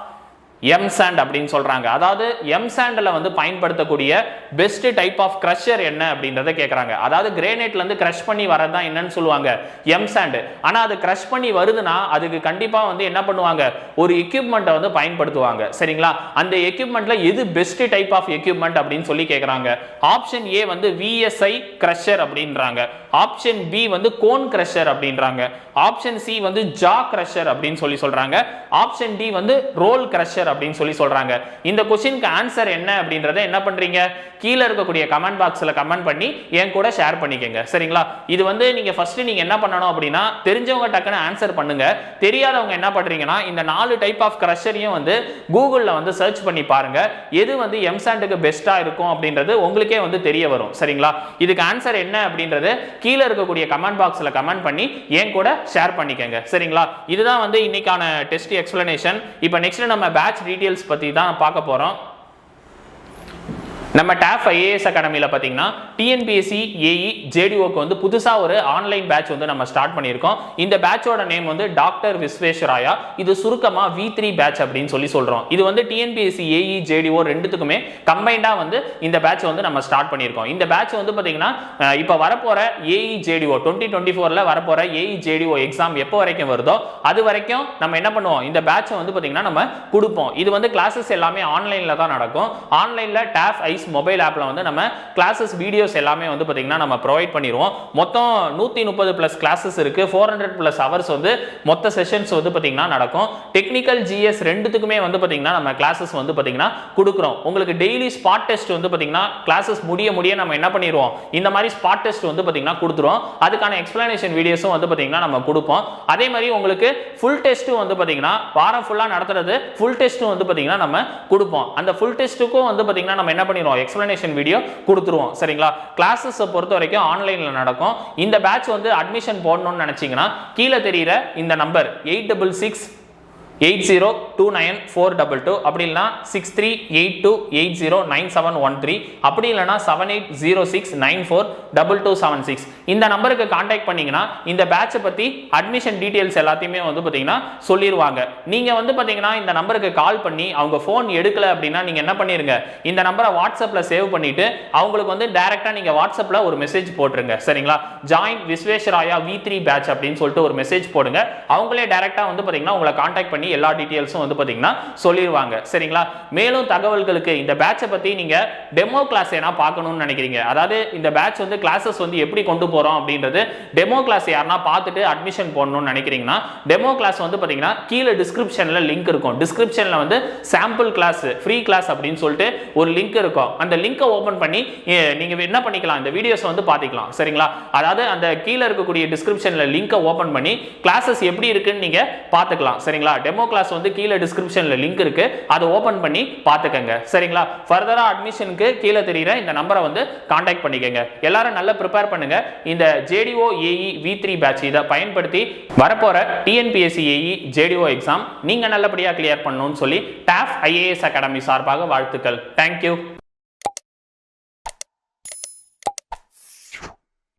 M sand அப்படின்னு சொல்றாங்க. அதாவது எம்சாண்ட்ல வந்து பயன்படுத்தக்கூடிய பெஸ்ட் டைப் ஆஃப் கிரஷர் என்ன அப்படின்றத கேட்கறாங்க. அதாவது கிரேனைட்ல இருந்து கிரஷ் பண்ணி வரதான் என்னன்னு சொல்லுவாங்க? எம்சாண்ட். ஆனா அது கிரஷ் பண்ணி வருதுன்னா அதுக்கு கண்டிப்பா வந்து என்ன பண்ணுவாங்க? ஒரு எக்யூப்மெண்ட்டை வந்து பயன்படுத்துவாங்க. சரிங்களா? அந்த எக்யூப்மெண்ட்ல எது பெஸ்ட் டைப் ஆஃப் எக்யூப்மெண்ட் அப்படின்னு சொல்லி கேட்கறாங்க. ஆப்ஷன் ஏ வந்து விஎஸ்ஐ கிரஷர் அப்படின்றாங்க, ஆப்ஷன் பி வந்து கோன் கிரஷர் அப்படின்றாங்க, ஆப்ஷன் சி வந்து ஜா கிரஷர் அப்படின்னு சொல்லி சொல்றாங்க, ஆப்ஷன் டி வந்து ரோல் கிரஷர் அப்படின்னு சொல்லி சொல்றாங்க. இந்த क्वेश्चनக்கு ஆன்சர் என்ன அப்படின்றத என்ன பண்றீங்க? கீழ இருக்கக்கூடிய கமெண்ட் பாக்ஸ்ல கமெண்ட் பண்ணி என் கூட ஷேர் பண்ணிக்கங்க. சரிங்களா? இது வந்து நீங்க ஃபர்ஸ்ட் நீங்க என்ன பண்ணணும் அப்படின்னா தெரிஞ்சவங்க டக்குன்னு ஆன்சர் பண்ணுங்க. தெரியாதவங்க என்ன பண்றீங்கன்னா இந்த 4 டைப் ஆஃப் கிரஷரையும் வந்து கூகுள்ல வந்து சர்ச் பண்ணி பாருங்க. எது வந்து எம்சாண்டுக்கு பெஸ்டா இருக்கும் அப்படின்றது உங்களுக்கே வந்து தெரிய வரும். சரிங்களா? இதுக்கு ஆன்சர் என்ன அப்படின்றது கீழ இருக்கக்கூடிய கமெண்ட் பாக்ஸ்ல கமெண்ட் பண்ணி என் கூட ஷேர் பண்ணிக்கங்க. சரிங்களா? இதுதான் வந்து இன்னைக்கான டெஸ்ட் எக்ஸ்பிளனேஷன். இப்போ நெக்ஸ்ட் நம்ம பேட்ச் டீடைல்ஸ் பத்தி தான் பார்க்க போறோம். நம்ம டாப் ஐஏஎஸ் அகாடமியில பாத்தீங்கன்னா டிஎன்பிஎஸ்சி ஏஇ ஜேடிஓக்கு வந்து புதுசா ஒரு ஆன்லைன் பேட்ச் வந்து நம்ம ஸ்டார்ட் பண்ணியிருக்கோம். இந்த பேட்சோட நேம் வந்து டாக்டர் விஸ்வேஸ்வராயா. இது சுருக்கமா V3 பேட்ச் அப்படின்னு சொல்லி சொல்றோம். இது வந்து டிஎன்பிஎஸ்சி ஏஇ ஜேடிஓ ரெண்டுத்துக்குமே கம்பைண்டா வந்து இந்த பேட்ச் வந்து நம்ம ஸ்டார்ட் பண்ணியிருக்கோம். இந்த பேட்ச் வந்து பாத்தீங்கன்னா இப்ப வரப்போற ஏஇ ஜேடிஓ 2024ல வரப்போற ஏஇ ஜேடிஓ எக்ஸாம் எப்போ வரைக்கும் வருதோ அது வரைக்கும் நம்ம என்ன பண்ணுவோம்? இந்த பேட்சை வந்து பாத்தீங்கன்னா நம்ம கொடுப்போம். இது வந்து கிளாஸஸ் எல்லாமே ஆன்லைன்ல தான் நடக்கும். ஆன்லைன்ல டாப் ஐஸ் மொபைல் ஆப்ல வந்து நம்ம கிளாसेस வீடியோஸ் எல்லாமே வந்து பாத்தீங்கன்னா நம்ம ப்ரொவைட் பண்ணிடுவோம். மொத்தம் 130 பிளஸ் கிளாसेस இருக்கு. 400 பிளஸ் ஹவர்ஸ் வந்து மொத்த செஷன்ஸ் வந்து பாத்தீங்கன்னா நடக்கும். டெக்னிக்கல் ஜிஎஸ் ரெண்டுத்துக்குமே வந்து பாத்தீங்கன்னா நம்ம கிளாसेस வந்து பாத்தீங்கன்னா கொடுக்குறோம். உங்களுக்கு டெய்லி ஸ்பாட் டெஸ்ட் வந்து பாத்தீங்கன்னா கிளாसेस முடிய நம்ம என்ன பண்ணிடுவோம்? இந்த மாதிரி ஸ்பாட் டெஸ்ட் வந்து பாத்தீங்கன்னா கொடுத்துருவோம். அதுக்கான எக்ஸ்பிளனேஷன் வீடியோஸும் வந்து பாத்தீங்கன்னா நம்ம கொடுப்போம். அதே மாதிரி உங்களுக்கு ஃபுல் டெஸ்ட்டும் வந்து பாத்தீங்கன்னா வாரம் ஃபுல்லா நடத்துறது ஃபுல் டெஸ்ட்டும் வந்து பாத்தீங்கன்னா நம்ம கொடுப்போம். அந்த ஃபுல் டெஸ்ட்டுக்கும் வந்து பாத்தீங்கன்னா நம்ம என்ன பண்ணிடுவோம்? எக்ஸ்பிளனேஷன் வீடியோ கொடுத்துருவோம். சரிங்களா? கிளாसेस பொறுத்த வரைக்கும் ஆன்லைன்ல நடக்கும். இந்த பேட்ச் வந்து அட்மிஷன் போடணும்னு நினைச்சீங்கன்னா கீழே தெரியுற இந்த நம்பர் 8666802942 அப்படி இல்லனா 6382809713 அப்படி இல்லனா 7806942276 இந்த நம்பருக்கு கான்டாக்ட் பண்ணீங்கன்னா இந்த பேட்சை பத்தி அட்மிஷன் டீடைல்ஸ் எல்லாத்தையுமே வந்து பாத்தீங்கன்னா சொல்லிடுவாங்க. நீங்க வந்து பாத்தீங்கன்னா இந்த நம்பருக்கு கால் பண்ணி அவங்க போன் எடுக்கல அப்படின்னா நீங்க என்ன பண்ணிருங்க? இந்த நம்பரை வாட்ஸ்அப்ல சேவ் பண்ணிட்டு அவங்களுக்கு வந்து டைரக்டா நீங்க வாட்ஸ்அப்ல ஒரு மெசேஜ் போட்டுருங்க. சரிங்களா? ஜாயின் விஸ்வேஸ்வராயா V3 பேட்ச் அப்படின்னு சொல்லிட்டு ஒரு மெசேஜ் போடுங்க. அவங்களே டைரக்டா வந்து பாத்தீங்கன்னா உங்களை கான்டாக்ட் பண்ணி எல்லா டீடைல்ஸும் வந்து பாத்தீங்கன்னா சொல்லிடுவாங்க. சரிங்களா? மேலும் தகவல்களுக்கு இந்த பேட்சை பத்தி நீங்க டெமோ கிளாஸ் ஏனா பார்க்கணும்னு நினைக்கிறீங்க, அதாவது இந்த பேட்ச் வந்து கிளாसेस வந்து எப்படி கொண்டு போறோம் அப்படின்றது டெமோ கிளாஸ் யாரனா பார்த்துட்டு அட்மிஷன் போடணும்னு நினைக்கிறீங்கன்னா டெமோ கிளாஸ் வந்து பாத்தீங்கன்னா கீழே டிஸ்கிரிப்ஷன்ல லிங்க் இருக்கும். டிஸ்கிரிப்ஷன்ல வந்து சாம்பிள் கிளாஸ் ஃப்ரீ கிளாஸ் அப்படின்னு சொல்லிட்டு ஒரு லிங்க் இருக்கும். அந்த லிங்கை ஓபன் பண்ணி நீங்க என்ன பண்ணிக்கலாம்? இந்த வீடியோஸ் வந்து பாத்துக்கலாம். சரிங்களா? அதாவது அந்த கீழே இருக்கக்கூடிய டிஸ்கிரிப்ஷன்ல லிங்கை ஓபன் பண்ணி கிளாसेस எப்படி இருக்குன்னு நீங்க பாத்துக்கலாம். சரிங்களா? டெமோ டெமோ கிளாஸ் வந்து கீழே டிஸ்கிரிப்ஷன்ல லிங்க் இருக்கு, அதை ஓபன் பண்ணி பார்த்துக்கங்க. சரிங்களா? ஃபர்தரா அட்மிஷனுக்கு கீழே தெரியுற இந்த நம்பரை வந்து கான்டாக்ட் பண்ணிக்கங்க. எல்லாரும் நல்லா ப்ரிப்பேர் பண்ணுங்க. இந்த JDO AE V3 பேட்ச் இதை பயன்படுத்தி வரப்போற TNPSC AE JDO எக்ஸாம் நீங்க நல்லபடியா கிளியர் பண்ணணும்னு சொல்லி TAF IAS அகாடமி சார்பாக வாழ்த்துக்கள். தேங்க்யூ.